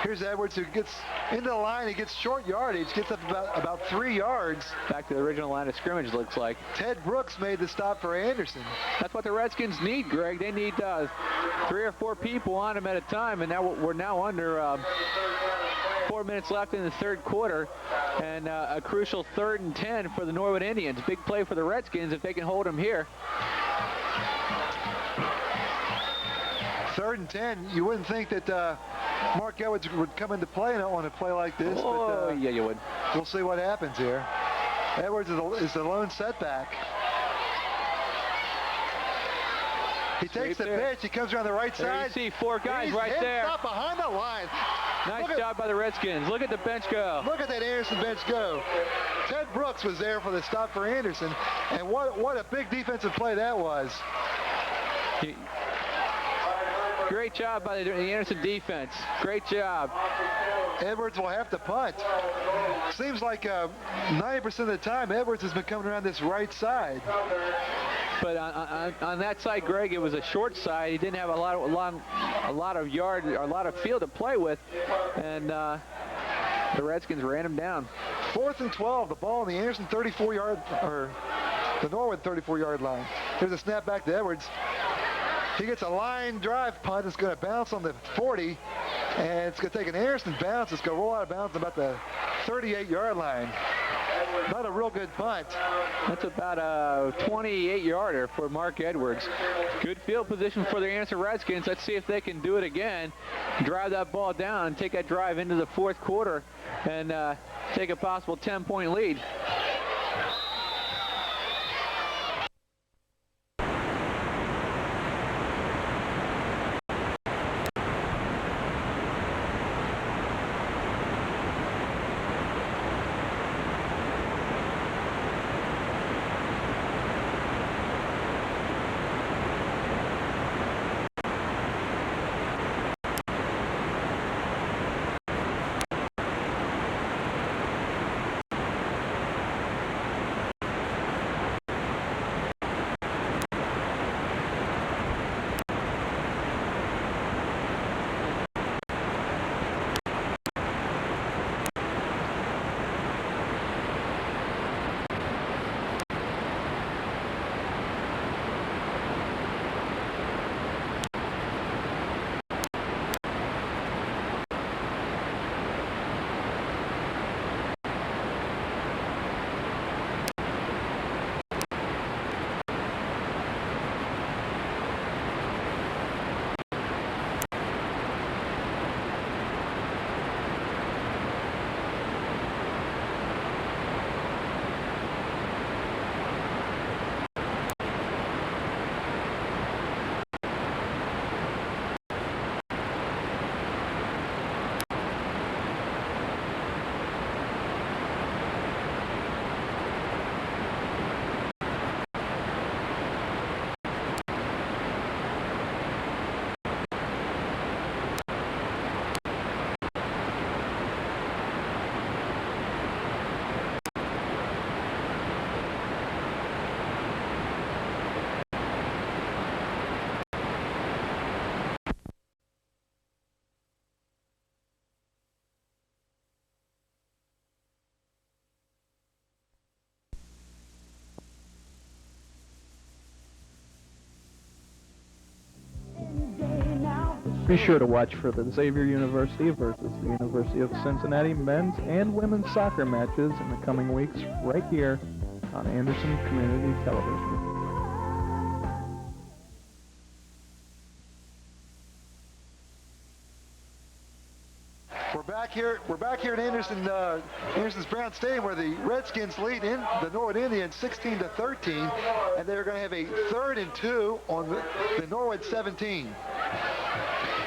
Here's Edwards, who gets into the line. He gets short yardage, gets up about 3 yards. Back to the original line of scrimmage, looks like. Ted Brooks made the stop for Anderson. That's what the Redskins need, Greg. They need 3 or 4 people on them at a time, and now we're under 4 minutes left in the third quarter, and a crucial 3rd and 10 for the Norwood Indians. Big play for the Redskins if they can hold them here. 3rd and 10. You wouldn't think that Mark Edwards would come into play on a play like this. Oh, but, yeah, you would. We'll see what happens here. Edwards is the lone setback. He takes the pitch. He comes around the right side. You see 4 guys right there. Stop behind the line. Nice job by the Redskins. Look at the bench go. Look at that Anderson bench go. Ted Brooks was there for the stop for Anderson, and what a big defensive play that was. Great job by the Anderson defense. Great job. Edwards will have to punt. Seems like 90% of the time Edwards has been coming around this right side. But on that side, Greg, it was a short side. He didn't have a lot of field to play with, and the Redskins ran him down. 4th and 12. The ball on the Anderson 34-yard or the Norwood 34-yard line. Here's a snap back to Edwards. He gets a line drive punt. It's going to bounce on the 40, and it's going to take an Anderson bounce. It's going to roll out of bounds about the 38-yard line. Not a real good punt. That's about a 28-yarder for Mark Edwards. Good field position for the Anderson Redskins. Let's see if they can do it again. Drive that ball down and take that drive into the fourth quarter and take a possible 10-point lead. Be sure to watch for the Xavier University versus the University of Cincinnati men's and women's soccer matches in the coming weeks right here on Anderson Community Television. We're back here at Anderson's Brown Stadium, where the Redskins lead in the Norwood Indians 16-13, and they're going to have a 3rd and 2 on the Norwood 17.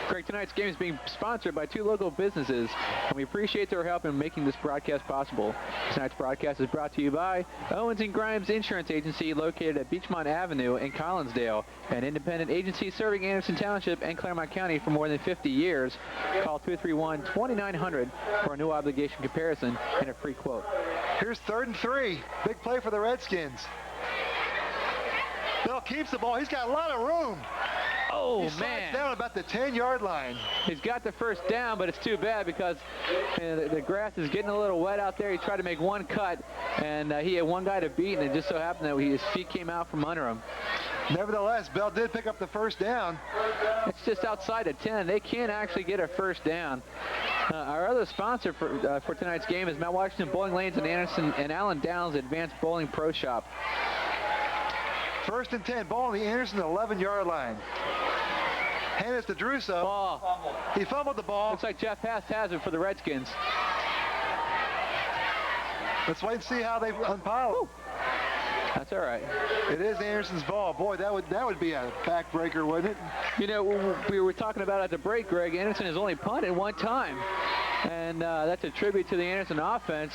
Greg, tonight's game is being sponsored by 2 local businesses, and we appreciate their help in making this broadcast possible. Tonight's broadcast is brought to you by Owens & Grimes Insurance Agency, located at Beachmont Avenue in Collinsdale, an independent agency serving Anderson Township and Claremont County for more than 50 years. Call 231-2900 for a no obligation comparison and a free quote. Here's 3rd and 3. Big play for the Redskins. Bell keeps the ball. He's got a lot of room. Oh, he slides down about the 10-yard line. He's got the first down, but it's too bad because the grass is getting a little wet out there. He tried to make one cut, and he had one guy to beat, and it just so happened that his feet came out from under him. Nevertheless, Bell did pick up the first down. It's just outside of 10. They can't actually get a first down. Our other sponsor for tonight's game is Mount Washington Bowling Lanes and Anderson and Allen Downs Advanced Bowling Pro Shop. 1st and 10, ball on the Anderson 11-yard line. Hand it to Druso. Ball. He fumbled the ball. Looks like Jeff Hast has it for the Redskins. Let's wait and see how they unpile it. That's all right. It is Anderson's ball. Boy, that would be a backbreaker, wouldn't it? You know, we were talking about at the break, Greg, Anderson has only punted one time. And that's a tribute to the Anderson offense.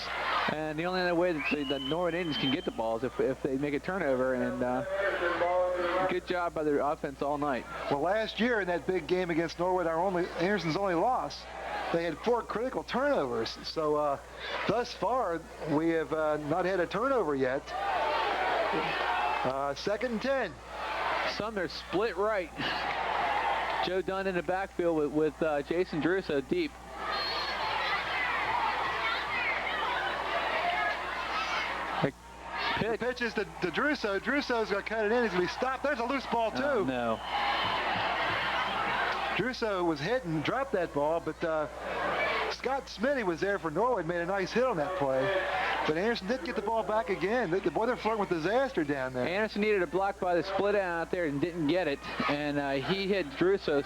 And the only other way that the Norwood Indians can get the ball is if they make a turnover. And good job by the offense all night. Well, last year in that big game against Norwood, Anderson's only loss, they had 4 critical turnovers. So thus far, we have not had a turnover yet. 2nd and 10. Sumner split right. Joe Dunn in the backfield with Jason Druso deep. The pitch is to Druso. Druso's going to cut it in. He's going to be stopped. There's a loose ball, too. Oh, no. Druso was hit and dropped that ball, but Scott Smitty was there for Norwood, made a nice hit on that play. But Anderson did get the ball back again. They're flirting with disaster down there. Anderson needed a block by the split end out there and didn't get it. And he hit Druso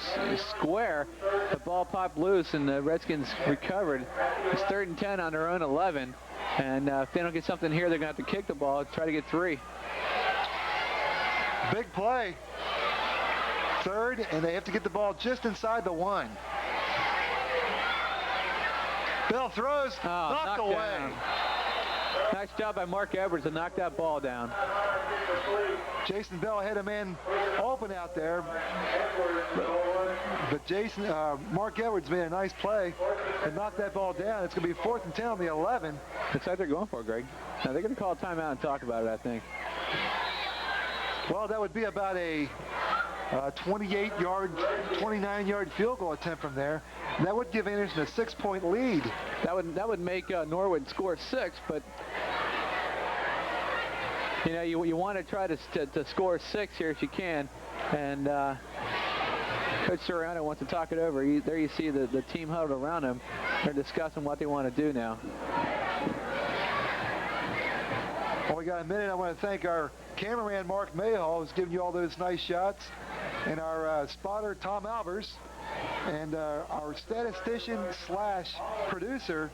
square. The ball popped loose, and the Redskins recovered. It's 3rd and 10 on their own 11. And if they don't get something here, they're going to have to kick the ball and try to get 3. Big play. 3rd, and they have to get the ball just inside the 1. Bell throws, knocked away. Down. Nice job by Mark Edwards to knock that ball down. Jason Bell had a man open out there, but Mark Edwards made a nice play and knocked that ball down. It's going to be 4th and 10 on the 11. Looks like they're going for it, Greg. Now they're going to call a timeout and talk about it, I think. Well, that would be about a 29-yard field goal attempt from there. And that would give Anderson a 6-point lead. That would make Norwood score 6, but you know you want to try to score 6 here if you can. And Coach Soriano wants to talk it over. There you see the team huddled around him. They're discussing what they want to do now. Well, we got a minute. I want to thank our cameraman Mark Mayhall, who's giving you all those nice shots, and our spotter Tom Albers, and our statistician / producer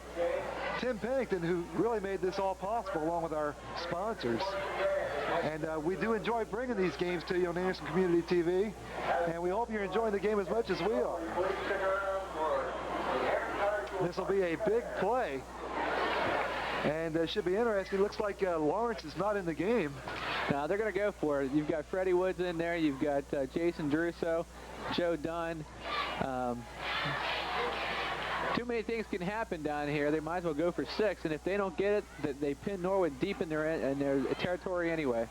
Tim Pennington, who really made this all possible, along with our sponsors. And we do enjoy bringing these games to you on Anderson Community TV, and we hope you're enjoying the game as much as we are. This will be a big play, and it should be interesting. It looks like Lawrence is not in the game. Now they're going to go for it. You've got Freddie Woods in there. You've got Jason Druso, Joe Dunn. Too many things can happen down here. They might as well go for 6, and if they don't get it, they pin Norwood deep in their territory anyway.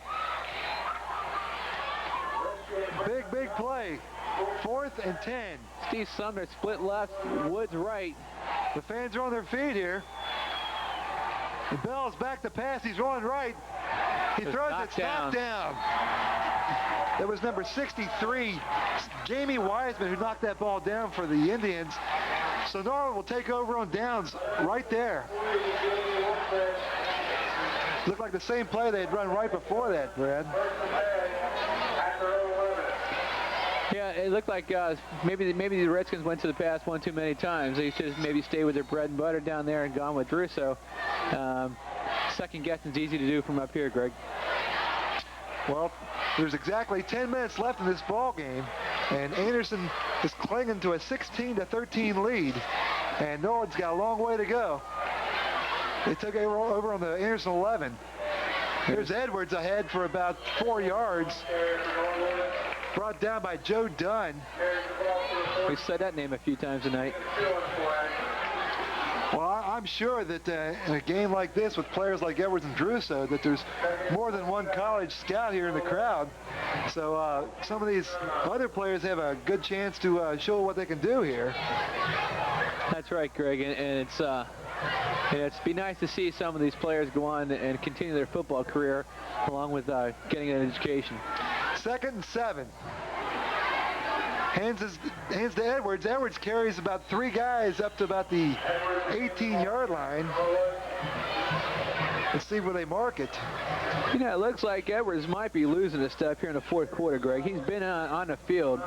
Big play. 4th and 10. Steve Sumner split left, Woods right. The fans are on their feet here. And Bell's back to pass. He's rolling right. He throws it, knocked down. That was number 63, Jamie Wiseman, who knocked that ball down for the Indians. So Norwood will take over on downs right there. Looked like the same play they had run right before that, Brad. Yeah, it looked like maybe the Redskins went to the pass one too many times. They should have maybe stayed with their bread and butter down there and gone with Druso. Second guessing is easy to do from up here, Greg. Well, there's exactly 10 minutes left in this ball game, and Anderson is clinging to a 16-13 lead, and Norwood's got a long way to go. They took over on the Anderson 11. There's Edwards ahead for about 4 yards. Brought down by Joe Dunn. We said that name a few times tonight. Well, I'm sure that in a game like this with players like Edwards and Druso, that there's more than one college scout here in the crowd. So some of these other players have a good chance to show what they can do here. That's right, Greg, and it's be nice to see some of these players go on and continue their football career along with getting an education. 2nd and 7. Hands to Edwards. Edwards carries about 3 guys up to about the 18-yard line. Let's see where they mark it. You know, it looks like Edwards might be losing a step here in the fourth quarter, Greg. He's been on the field,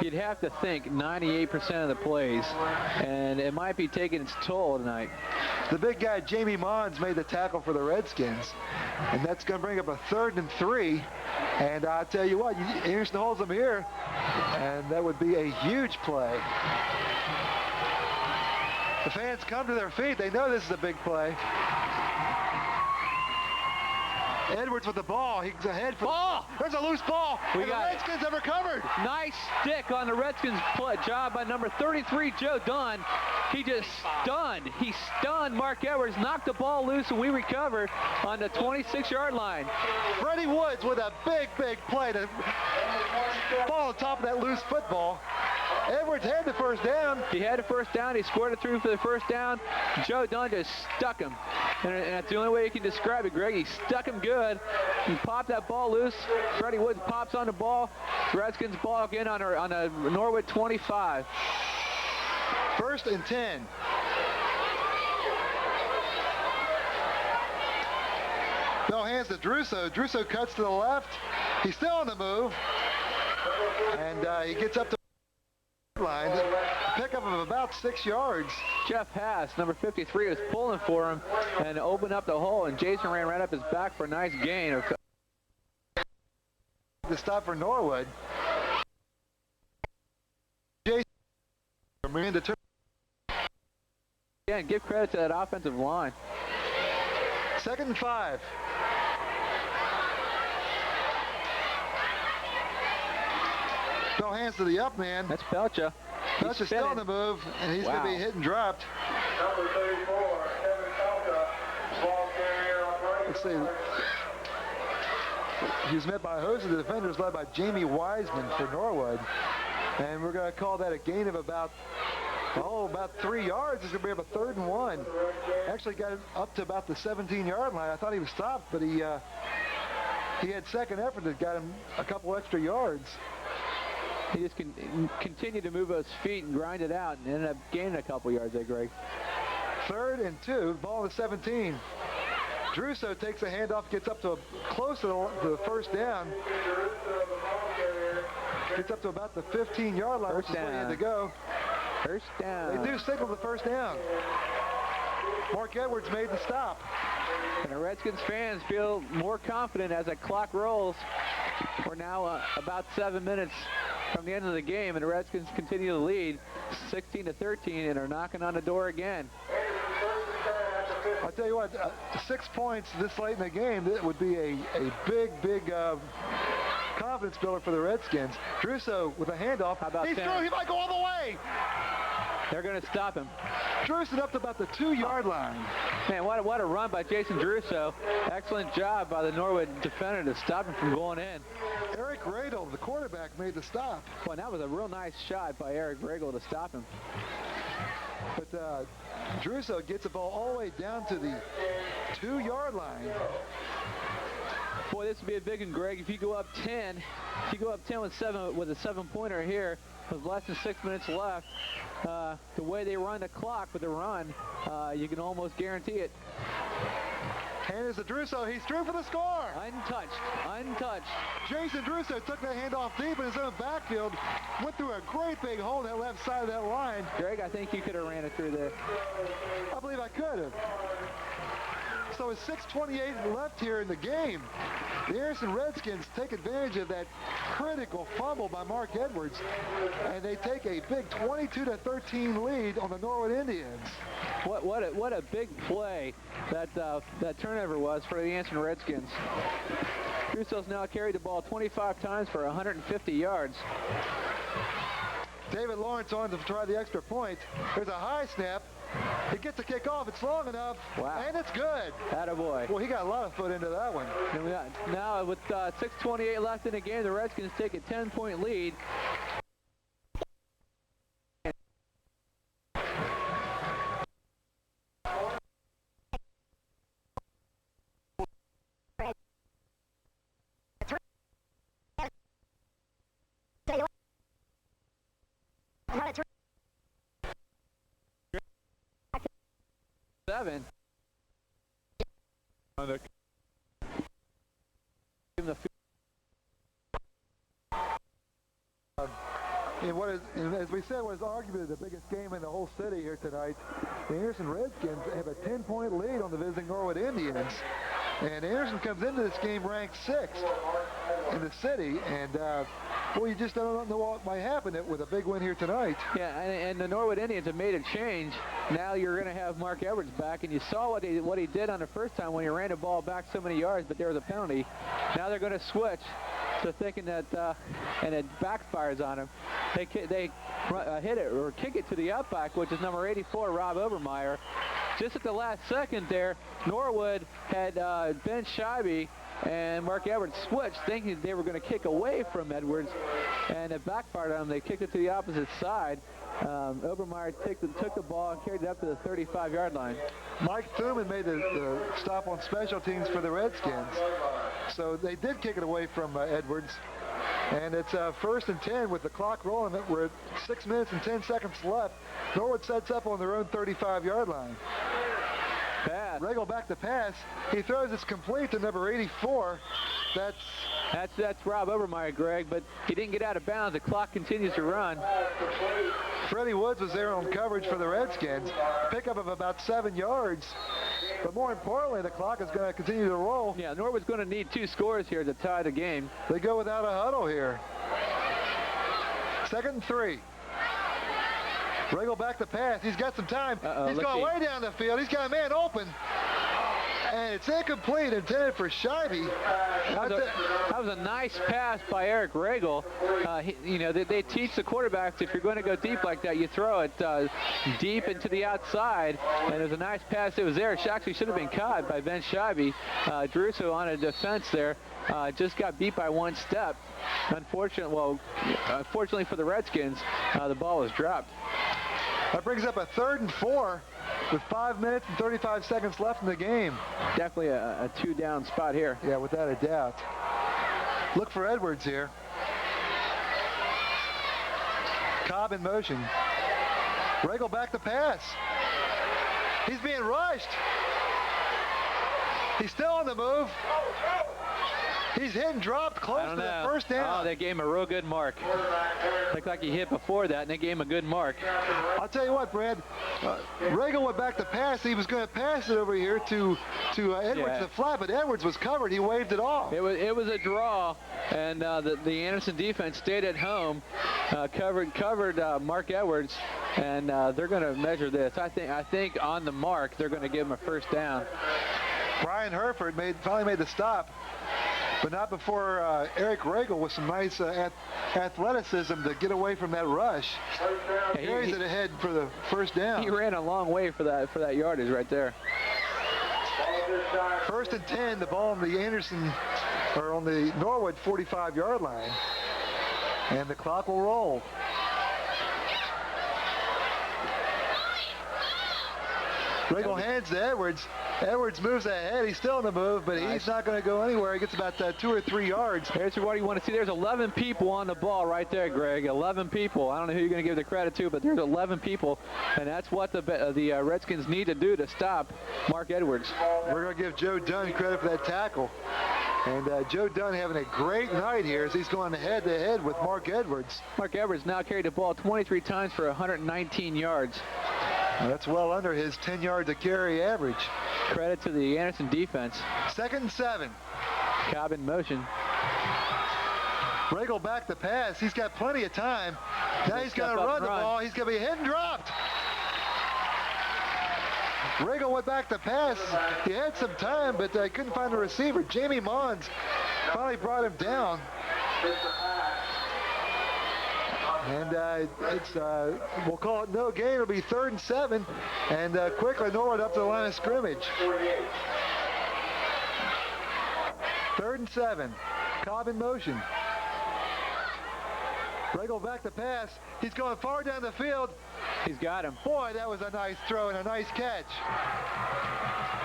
you'd have to think, 98% of the plays, and it might be taking its toll tonight. The big guy, Jamie Mons, made the tackle for the Redskins, and that's going to bring up a 3rd and 3. And I'll tell you what, Anderson holds them here, and that would be a huge play. The fans come to their feet. They know this is a big play. Edwards with the ball. He's ahead for ball. There's a loose ball. We and got the Redskins have recovered. Nice stick on the Redskins job by number 33, Joe Dunn. He just stunned. He stunned Mark Edwards, knocked the ball loose, and we recovered on the 26-yard line. Freddie Woods with a big play to ball on top of that loose football. Edwards had the first down. He had the first down. He scored it through for the first down. Joe Dunn just stuck him. And that's the only way you can describe it, Greg. He stuck him good. He popped that ball loose. Freddie Woods pops on the ball. Redskins ball again on a Norwood 25. 1st and 10. No hands to Druso. Druso cuts to the left. He's still on the move. And he gets up to the line. Pickup of about 6 yards. Jeff Haas, number 53, was pulling for him and opened up the hole, and Jason ran right up his back for a nice gain. The stop for Norwood. Jason ran to turn. Again, give credit to that offensive line. 2nd and 5. No hands to the up man. That's Pelcha. Pelcha's still on the move, and he's going to be hit and dropped. Number 34, Kevin Pelcha, ball carrier on right. Let's see. He was met by a host of the defenders led by Jamie Wiseman for Norwood. And we're going to call that a gain of about 3 yards. It's going to be up a 3rd and 1. Actually got it up to about the 17-yard line. I thought he was stopped, but he had second effort that got him a couple extra yards. He just continued to move his feet and grind it out and ended up gaining a couple yards there, Greg. 3rd and 2, ball to 17. Druso takes a handoff, gets up to close to the first down. Gets up to about the 15-yard line, which is where he had to go. First down. They do signal the first down. Mark Edwards made the stop. And the Redskins fans feel more confident as the clock rolls. We're now about 7 minutes from the end of the game, and the Redskins continue to lead 16-13 and are knocking on the door again. I'll tell you what, 6 points this late in the game, that would be a big confidence builder for the Redskins. Druso with a handoff. How about He's through. He might go all the way. They're going to stop him. Druso up to about the 2-yard line. Man, what a run by Jason Druso. Excellent job by the Norwood defender to stop him from going in. Eric Radel, the quarterback, made the stop. Well, that was a real nice shot by Eric Radel to stop him. But Druso gets the ball all the way down to the 2-yard line. Boy, this would be a big one, Greg. If you go up 10, with a 7-pointer here, with less than 6 minutes left, the way they run the clock with the run, you can almost guarantee it. Anderson Druso, he's through for the score. Untouched. Jason Druso took that handoff deep in his own backfield, went through a great big hole in that left side of that line. Greg, I think you could have ran it through there. I believe I could have. So with 6:28 left here in the game, the Anderson Redskins take advantage of that critical fumble by Mark Edwards, and they take a big 22-13 lead on the Norwood Indians. What a big play that turnover was for the Anderson Redskins. Druso's now carried the ball 25 times for 150 yards. David Lawrence on to try the extra point. There's a high snap. He gets a kick off. It's long enough. Wow. And it's good. Attaboy. Well, he got a lot of foot into that one. Now with 6:28 left in the game, the Redskins take a 10-point lead. Seven. And as we said, was arguably the biggest game in the whole city here tonight. The Anderson Redskins have a 10-point lead on the visiting Norwood Indians. And Anderson comes into this game ranked 6th in the city. And, well, you just don't know what might happen with a big win here tonight. Yeah, and the Norwood Indians have made a change. Now you're going to have Mark Edwards back, and you saw what he did on the first time when he ran the ball back so many yards, but there was a penalty. Now they're going to switch to thinking that, and it backfires on him. They hit it or kick it to the outback, which is number 84, Rob Obermeyer. Just at the last second there, Norwood had Ben Scheibe and Mark Edwards switched, thinking they were going to kick away from Edwards, and it backfired on them. They kicked it to the opposite side. Obermeyer took the ball and carried it up to the 35-yard line. Mike Thuman made the stop on special teams for the Redskins. So they did kick it away from Edwards. And it's 1st and 10 with the clock rolling. We're at 6 minutes and 10 seconds left. Norwood sets up on their own 35-yard line. Pass. Regal back to pass. He throws it's complete to number 84. That's Rob Obermeyer, Greg, but he didn't get out of bounds. The clock continues to run. Freddie Woods was there on coverage for the Redskins. Pickup of about 7 yards. But more importantly, the clock is going to continue to roll. Yeah, Norwood's going to need 2 scores here to tie the game. They go without a huddle here. 2nd and 3. Regal back to pass. He's got some time. He's going way down the field. He's got a man open. And it's incomplete, intended for Scheibe. That was a nice pass by Eric Regal. They teach the quarterbacks, if you're going to go deep like that, you throw it deep into the outside. And it was a nice pass. It was there. It actually should have been caught by Ben Scheibe. Druso on a defense there just got beat by 1 step. Unfortunately for the Redskins, the ball was dropped. That brings up a 3rd and 4 with 5 minutes and 35 seconds left in the game. Definitely a 2-down spot here. Yeah, without a doubt. Look for Edwards here. Cobb in motion. Regal back to pass. He's being rushed. He's still on the move. He's hit and dropped close to the 1st down. Oh, they gave him a real good mark. Looked like he hit before that, and they gave him a good mark. I'll tell you what, Brad. Regal went back to pass. He was going to pass it over here to Edwards, the flat, but Edwards was covered. He waved it off. It was a draw, and the Anderson defense stayed at home, covered Mark Edwards, and they're going to measure this. I think on the mark they're going to give him a 1st down. Brian Herford finally made the stop, but not before Eric Regal with some nice athleticism to get away from that rush. He carries it ahead for the 1st down. He ran a long way for that yardage right there. 1st and 10, the ball on the Norwood 45-yard line, and the clock will roll. Regal hands to Edwards. Edwards moves ahead. He's still in the move, but he's not going to go anywhere. He gets about 2 or 3 yards. Here's what you want to see. There's 11 people on the ball right there, Greg. 11 people. I don't know who you're going to give the credit to, but there's 11 people, and that's what the Redskins need to do to stop Mark Edwards. We're going to give Joe Dunn credit for that tackle. And Joe Dunn having a great night here as he's going head-to-head with Mark Edwards. Mark Edwards now carried the ball 23 times for 119 yards. That's well under his 10 yards a carry average. Credit to the Anderson defense. 2nd and 7. Cobb in motion. Regal back to pass. He's got plenty of time. Now he's going to run the ball. He's going to be hit and dropped. Regal went back to pass. He had some time, but couldn't find the receiver. Jamie Mons finally brought him down. And we'll call it no gain. It'll be 3rd and 7. And quickly Norwood up to the line of scrimmage. 3rd and 7. Cobb in motion. Regal back to pass. He's going far down the field. He's got him. Boy, that was a nice throw and a nice catch.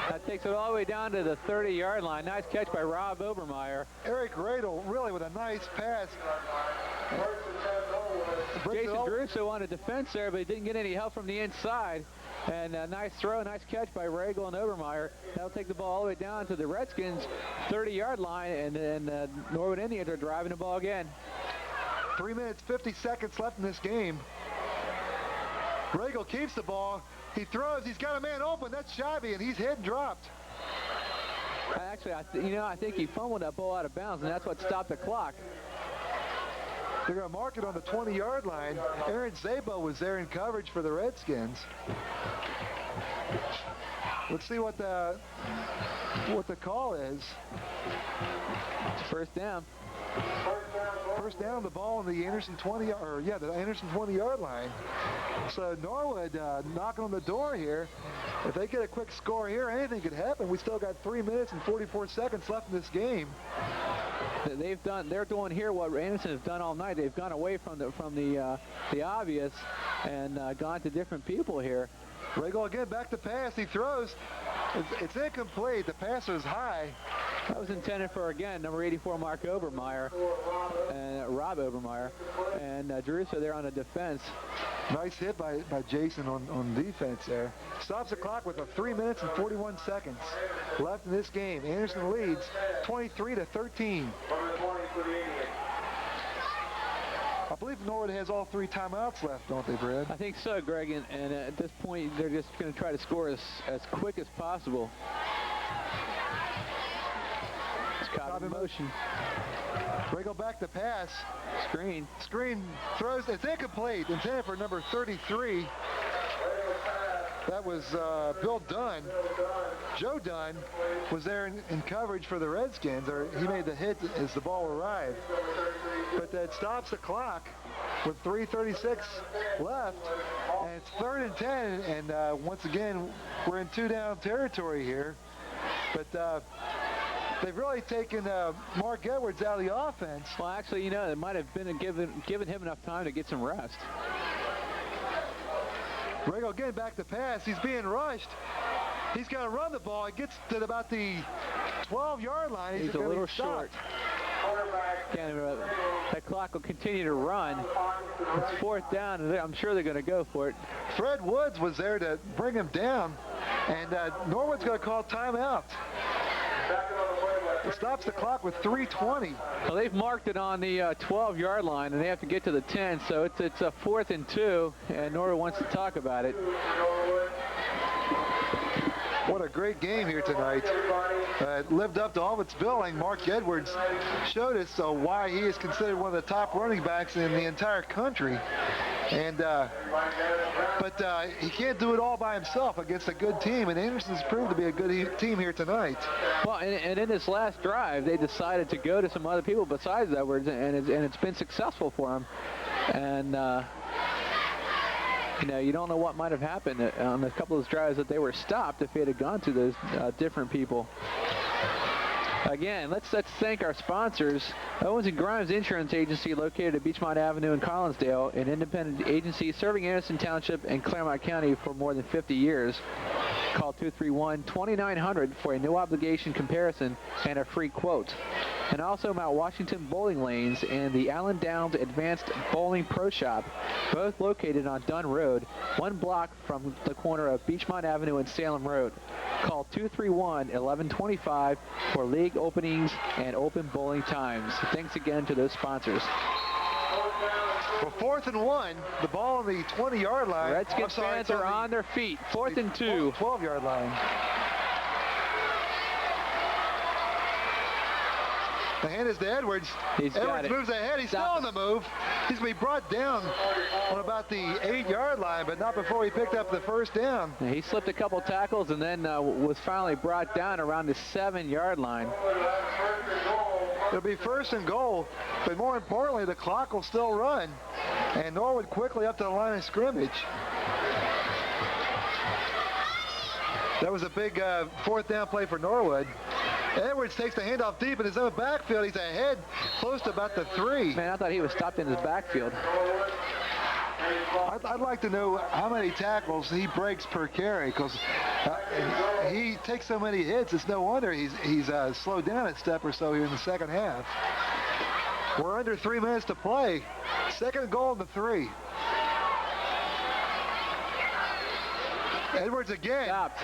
That takes it all the way down to the 30-yard line. Nice catch by Rob Obermeyer. Eric Radel really with a nice pass. Jason Druso on a defense there, but he didn't get any help from the inside. And a nice throw, nice catch by Regal and Obermeyer. That'll take the ball all the way down to the Redskins' 30-yard line, and then Norwood Indians are driving the ball again. 3 minutes, 50 seconds left in this game. Regal keeps the ball. He throws. He's got a man open. That's Shabby, and he's hit and dropped. Actually, I think he fumbled that ball out of bounds, and that's what stopped the clock. They're going to mark it on the 20-yard line. Aaron Szabo was there in coverage for the Redskins. Let's see what the call is. First down. First down, the ball on the Anderson 20-yard line. So Norwood knocking on the door here. If they get a quick score here, anything could happen. We still got 3 minutes and 44 seconds left in this game. They're doing here what Anderson has done all night. They've gone away from the obvious and gone to different people here. Regal again back to pass. He throws. It's incomplete. The pass was high. That was intended for, again, number 84, Mark Obermeyer, and Rob Obermeyer, and Druso there on the defense. Nice hit by Jason on defense there. Stops the clock with 3 minutes and 41 seconds left in this game. Anderson leads 23-13. I believe Norwood has all 3 timeouts left, don't they, Brad? I think so, Greg, and at this point, they're just going to try to score as quick as possible. Cobb in motion. Regal back to pass. Screen Throws. It's incomplete. Intended for number 33. That was Bill Dunn. Joe Dunn was there in coverage for the Redskins. He made the hit as the ball arrived. But that stops the clock with 3:36 left. And it's 3rd and 10. And once again, we're in 2-down territory here. But they've really taken Mark Edwards out of the offense. Well, actually, it might have been given him enough time to get some rest. Regal again back to pass. He's being rushed. He's got to run the ball. It gets to about the 12-yard line. He's a little short. Again, that clock will continue to run. It's 4th down, and I'm sure they're going to go for it. Fred Woods was there to bring him down, and Norwood's going to call timeout. It stops the clock with 3:20. Well, they've marked it on the 12-yard line, and they have to get to the 10, so it's a 4th and 2, and Norwood wants to talk about it. What a great game here tonight. It lived up to all of its billing. Mark Edwards showed us why he is considered one of the top running backs in the entire country. And but he can't do it all by himself against a good team, and Anderson's proved to be a good team here tonight. Well, and in this last drive, they decided to go to some other people besides Edwards, and it's been successful for them. And you don't know what might have happened on a couple of those drives that they were stopped if they had gone to those different people. Again, let's thank our sponsors. Owens & Grimes Insurance Agency, located at Beachmont Avenue in Collinsdale, an independent agency serving Anderson Township and Claremont County for more than 50 years. Call 231-2900 for a no obligation comparison and a free quote. And also Mount Washington Bowling Lanes and the Allen Downs Advanced Bowling Pro Shop, both located on Dunn Road, 1 block from the corner of Beachmont Avenue and Salem Road. Call 231-1125 for league openings and open bowling times. Thanks again to those sponsors. For 4th and 1, the ball on the 20-yard line. Redskins fans are on their feet. 4th and 2. 12-yard line. The hand is to Edwards. Edwards moves ahead. He's still on the move. He's going to be brought down on about the 8-yard line, but not before he picked up the first down. Yeah, he slipped a couple tackles and then was finally brought down around the 7-yard line. It'll be 1st and goal, but more importantly, the clock will still run. And Norwood quickly up to the line of scrimmage. That was a big 4th down play for Norwood. Edwards takes the handoff deep in his own backfield. He's ahead, close to about the 3. Man, I thought he was stopped in his backfield. I'd like to know how many tackles he breaks per carry, because he takes so many hits. It's no wonder he's slowed down a step or so here in the second half. We're under 3 minutes to play. 2nd and goal on the 3. Edwards again. Stopped.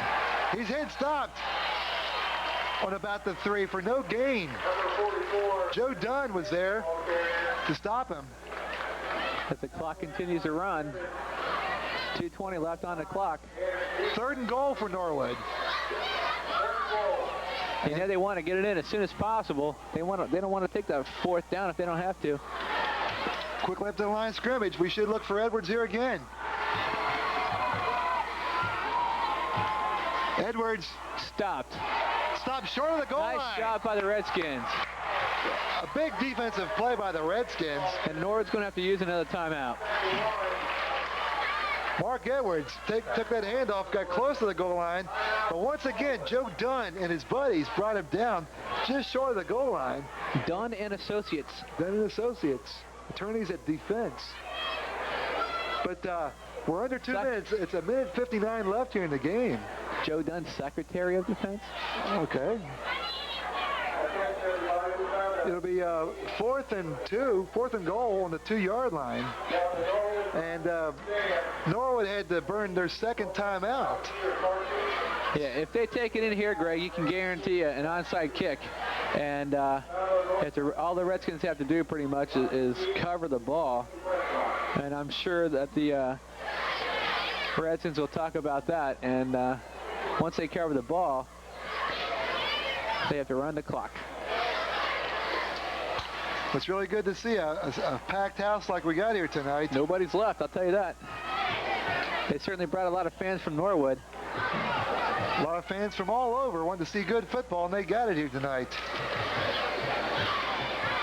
He's hit, stopped on about the 3 for no gain. Joe Dunn was there to stop him. As the clock continues to run, 2:20 left on the clock. 3rd and goal for Norwood. You know they want to get it in as soon as possible. They don't want to take that 4th down if they don't have to. Quickly up to the line of scrimmage. We should look for Edwards here again. Edwards Stopped. short of the goal line. Nice job by the Redskins. A big defensive play by the Redskins. And Norwood's going to have to use another timeout. Mark Edwards took that handoff, got close to the goal line, but once again, Joe Dunn and his buddies brought him down just short of the goal line. Dunn and Associates. Dunn and Associates, attorneys at defense. But we're under 2 minutes. It's 1:59 left here in the game. Joe Dunn, Secretary of Defense. Okay. It'll be 4th and goal on the 2-yard line. And Norwood had to burn their 2nd timeout. Yeah, if they take it in here, Greg, you can guarantee an onside kick. And all the Redskins have to do pretty much is cover the ball. And I'm sure that the Redskins will talk about that. And once they cover the ball, they have to run the clock. It's really good to see a packed house like we got here tonight. Nobody's left, I'll tell you that. They certainly brought a lot of fans from Norwood. A lot of fans from all over wanted to see good football, and they got it here tonight.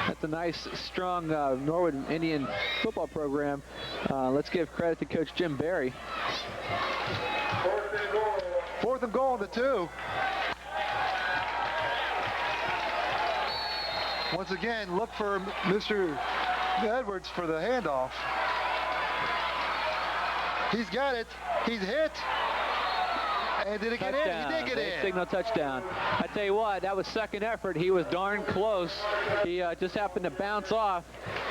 That's a nice, strong Norwood Indian football program. Let's give credit to Coach Jim Barry. 4th and goal on the 2. Once again, look for Mr. Edwards for the handoff. He's got it. He's hit. And did it get in? He did get in. Signal touchdown. I tell you what, that was 2nd effort. He was darn close. He just happened to bounce off.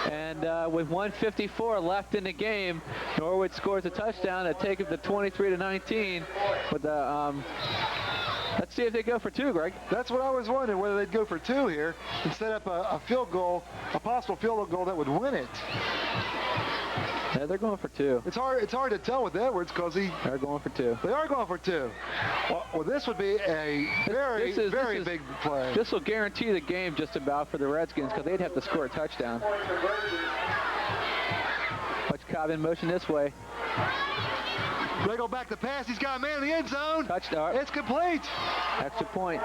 And with 1:54 left in the game, Norwood scores a touchdown to take it to 23-19. With the let's see if they go for 2, Greg. That's what I was wondering, whether they'd go for 2 here and set up a field goal, a possible field goal that would win it. Yeah, they're going for 2. It's hard to tell with Edwards because they're going for 2. They are going for 2. Well, this would be a very big play. This will guarantee the game just about for the Redskins because they'd have to score a touchdown. Watch Cobb in motion this way. They go back to pass. He's got a man in the end zone. Touchdown. It's complete. Extra point.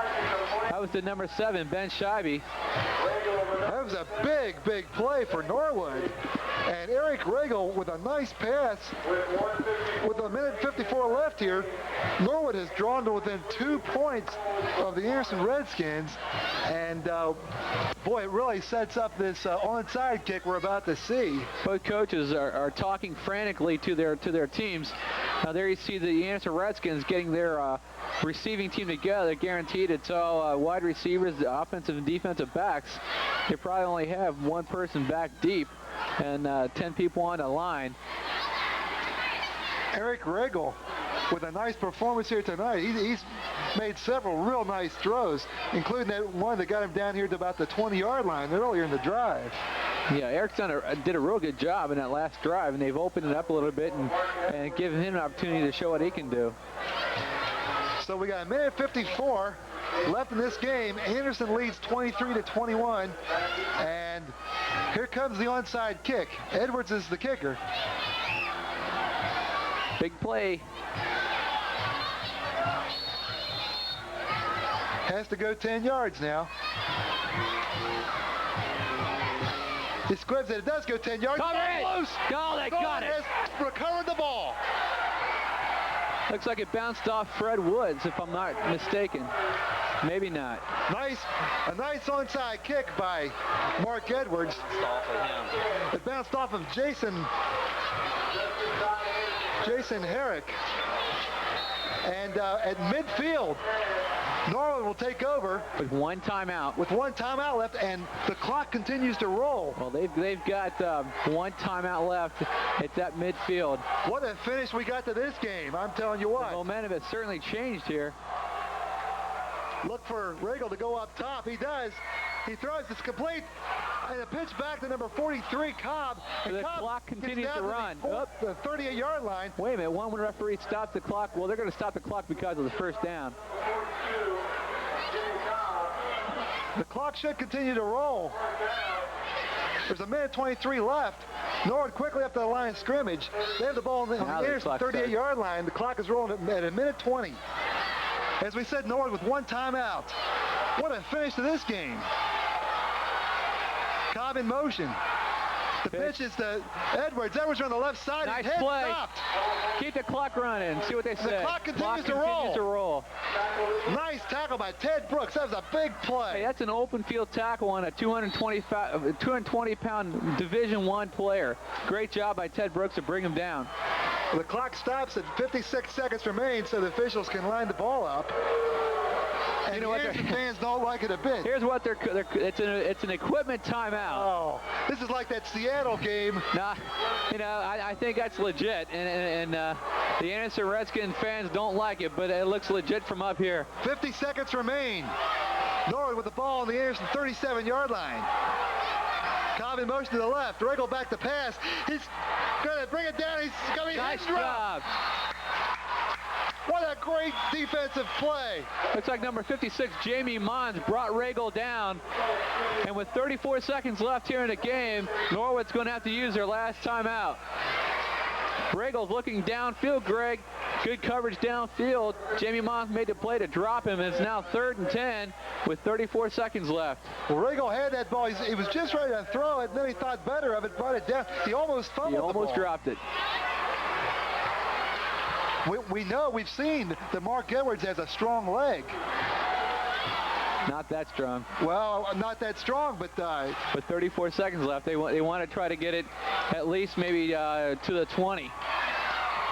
That was the number 7, Ben Scheibe. That was a big play for Norwood. And Eric Regal with a nice pass with a minute 54 left here. Norwood has drawn to within 2 points of the Anderson Redskins. And boy, it really sets up this onside kick we're about to see. Both coaches are talking frantically to their teams. Now there you see the Anderson Redskins getting their receiving team together. Guaranteed it's all wide receivers, the offensive and defensive backs. They probably only have one person back deep and 10 people on the line. Eric Regal with a nice performance here tonight. He's made several real nice throws, including that one that got him down here to about the 20-yard line earlier in the drive. Yeah, Eric's did a real good job in that last drive, and they've opened it up a little bit and given him an opportunity to show what he can do. So we got a minute 54 left in this game. Anderson leads 23-21, and here comes the onside kick. Edwards is the kicker. Big play. Has to go 10 yards now. He squibs it. It does go 10 yards. Cover it! Close. Oh, they got it. Has recovered the ball. Looks like it bounced off Fred Woods, if I'm not mistaken. Maybe not. A nice onside kick by Mark Edwards. It bounced off of Jason Herrick. And at midfield, Norwood will take over with one timeout. With one timeout left, and the clock continues to roll. Well, they've got one timeout left. It's at midfield. What a finish we got to this game, I'm telling you what. The momentum has certainly changed here. Look for Regal to go up top. He does. He throws. It's complete. And a pitch back to number 43, Cobb. And the Cobb clock continues to run. The 38-yard line. Wait a minute. One referee stopped the clock. Well, they're going to stop the clock because of the first down. The clock should continue to roll. There's a minute 23 left. Norwood quickly up to the line of scrimmage. They have the ball on the Anderson 38-yard line. The clock is rolling at a minute 20. As we said, Norwood with one timeout. What a finish to this game. Cobb in motion. The pitch is to Edwards. Edwards on the left side. Nice His head play. stopped. Keep the clock running. See what they say. The clock continues to roll. Nice tackle by Ted Brooks. That was a big play. Hey, that's an open field tackle on a 220-pound Division I player. Great job by Ted Brooks to bring him down. The clock stops at 56 seconds remain, so the officials can line the ball up. And you know what? The fans don't like it a bit. Here's what it's an equipment timeout. Oh, this is like that Seattle game. Nah, I think that's legit, and the Anderson Redskins fans don't like it, but it looks legit from up here. 50 seconds remain. Norwood with the ball on the Anderson 37-yard line. Cobb in motion to the left. Regal back to pass. He's going to bring it down. He's going to be nice job. What a great defensive play. Looks like number 56, Jamie Mons, brought Regal down. And with 34 seconds left here in the game, Norwood's going to have to use their last timeout. Regal's looking downfield, Greg. Good coverage downfield. Jamie Mons made the play to drop him. It's now 3rd and 10 with 34 seconds left. Well, Regal had that ball. He was just ready to throw it, and then he thought better of it, brought it down. He almost fumbled the ball. He almost dropped it. We've seen that Mark Edwards has a strong leg. Not that strong. Well, not that strong, but... With 34 seconds left, they want to try to get it at least maybe to the 20.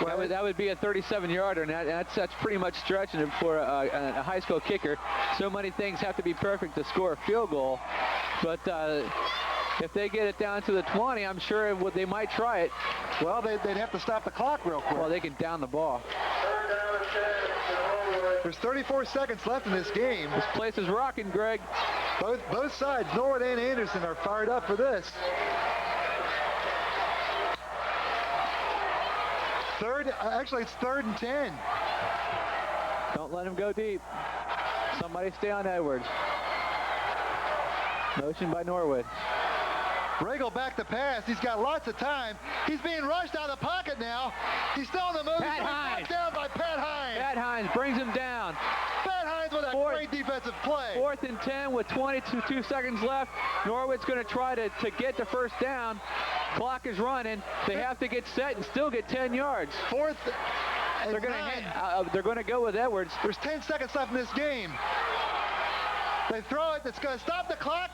Well, that would be a 37-yarder, and that's pretty much stretching it for a high school kicker. So many things have to be perfect to score a field goal. But if they get it down to the 20, I'm sure they might try it. Well, they'd have to stop the clock real quick. Well, they can down the ball. There's 34 seconds left in this game. This place is rocking, Greg. Both sides, Norwood and Anderson, are fired up for this. Actually, it's 3rd and 10. Don't let him go deep. Somebody stay on Edwards. Motion by Norwood. Regal back to pass. He's got lots of time. He's being rushed out of the pocket now. He's still on the move. Pat Hines. Down by Pat Hines. Pat Hines brings him down. Pat Hines with a great defensive play. 4th and 10 with 22 seconds left. Norwood's going to try to get the first down. Clock is running. They have to get set and still get 10 yards. Fourth and They're going to go with Edwards. There's 10 seconds left in this game. They throw it. It's going to stop the clock.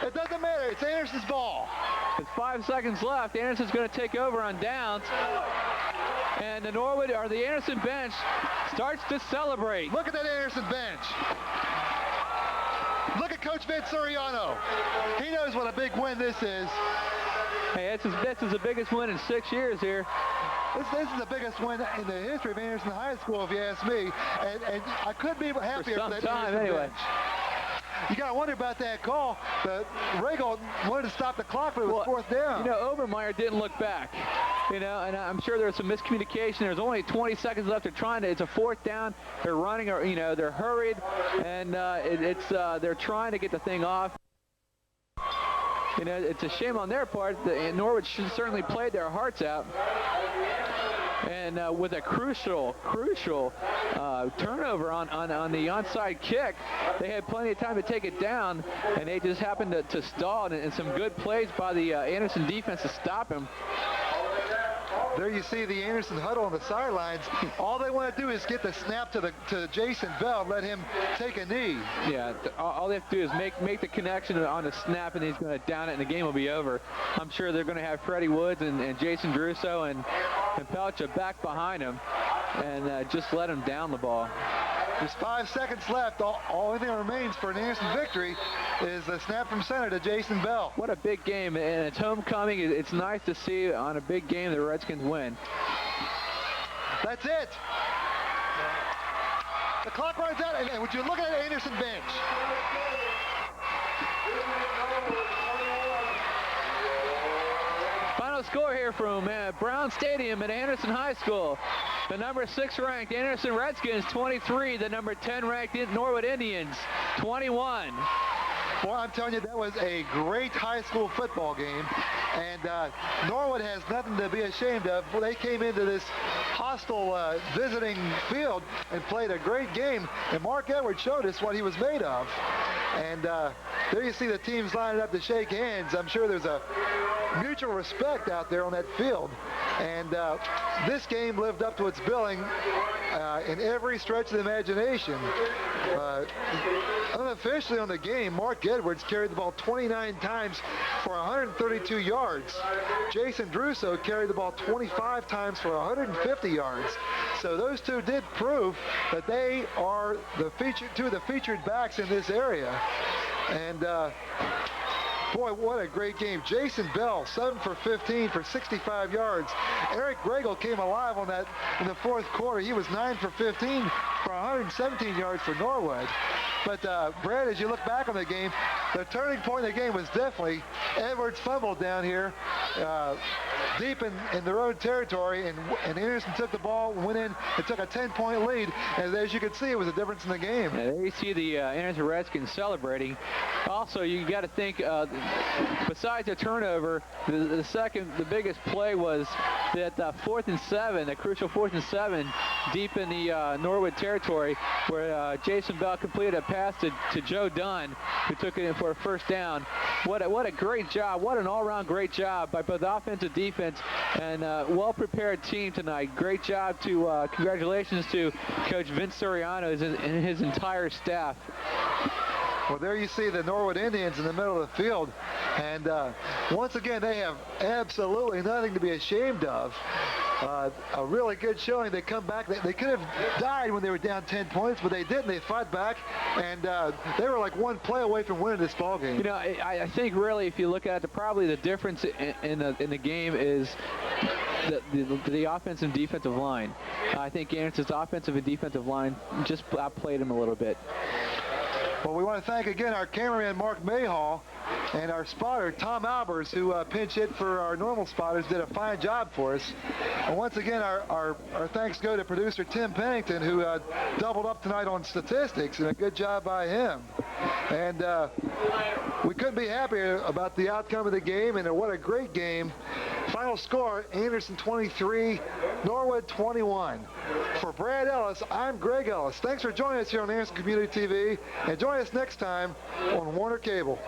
It doesn't matter. It's Anderson's ball. With 5 seconds left, Anderson's going to take over on downs. And the Norwood, or the Anderson bench, starts to celebrate. Look at that Anderson bench. Look at Coach Vince Soriano. He knows what a big win this is. Hey, this is the biggest win in 6 years here. This is the biggest win in the history of Anderson High School, if you ask me. And I couldn't be happier for that time Anderson anyway. bench. You got to wonder about that call. The Regal wanted to stop the clock, but it was fourth down. You know, Obermeyer didn't look back. You know, and I'm sure there was some miscommunication. There's only 20 seconds left. They're trying to. It's a fourth down. They're running, or you know, they're hurried, and they're trying to get the thing off. You know, it's a shame on their part. Norwood certainly played their hearts out. And with a crucial turnover on the onside kick, they had plenty of time to take it down, and they just happened to stall, and some good plays by the Anderson defense to stop him. There you see the Anderson huddle on the sidelines. All they want to do is get the snap to Jason Bell and let him take a knee. Yeah, all they have to do is make the connection on the snap, and he's going to down it, and the game will be over. I'm sure they're going to have Freddie Woods and Jason Druso and Pelcha back behind him, and just let him down the ball. There's 5 seconds left. All thing that remains for an Anderson victory is the snap from center to Jason Bell. What a big game, and it's homecoming. It's nice to see on a big game the Redskins win. That's it. The clock runs out, and would you look at the Anderson bench? Final score here from Brown Stadium at Anderson High School. The number 6 ranked Anderson Redskins 23, the number 10 ranked Norwood Indians 21. Boy, I'm telling you, that was a great high school football game, and Norwood has nothing to be ashamed of. Well, they came into this hostile visiting field and played a great game, and Mark Edwards showed us what he was made of. And there you see the teams lining up to shake hands. I'm sure there's a mutual respect out there on that field, and this game lived up to its billing in every stretch of the imagination. Unofficially on the game, Mark Edwards carried the ball 29 times for 132 yards. Jason Druso carried the ball 25 times for 150 yards. So those two did prove that they are two of the featured backs in this area. And boy, what a great game. Jason Bell, 7 for 15 for 65 yards. Eric Regal came alive on that in the fourth quarter. He was 9 for 15 for 117 yards for Norwood. But Brad, as you look back on the game, the turning point of the game was definitely Edwards fumbled down here deep in their own territory, and Anderson took the ball, went in, and took a 10-point lead. And as you can see, it was a difference in the game. Yeah, there you see the Anderson Redskins celebrating. Also, you got to think, besides the turnover, the biggest play was that 4th and 7, a crucial 4th and 7, deep in the Norwood territory, where Jason Bell completed a pass to Joe Dunn, who took it in for a first down. What a great job. What an all-around great job by both offense and defense, and well-prepared team tonight. Great job to, congratulations to Coach Vince Soriano and his entire staff. Well, there you see the Norwood Indians in the middle of the field, and once again, they have absolutely nothing to be ashamed of. A really good showing. They come back. They could have died when they were down 10 points, but they didn't. They fought back, and they were like one play away from winning this ball game. You know, I think really, if you look at it, probably the difference in the game is the offensive and defensive line. I think Anderson's offensive and defensive line just outplayed him a little bit. Well, we want to thank again our cameraman Mark Mayhall and our spotter Tom Albers, who pinch hit for our normal spotters, did a fine job for us. And once again, our thanks go to producer Tim Pennington, who doubled up tonight on statistics, and a good job by him. And we couldn't be happier about the outcome of the game, and what a great game. Final score, Anderson 23, Norwood 21. For Brad Ellis, I'm Greg Ellis. Thanks for joining us here on Anderson Community TV, and join us next time on Warner Cable.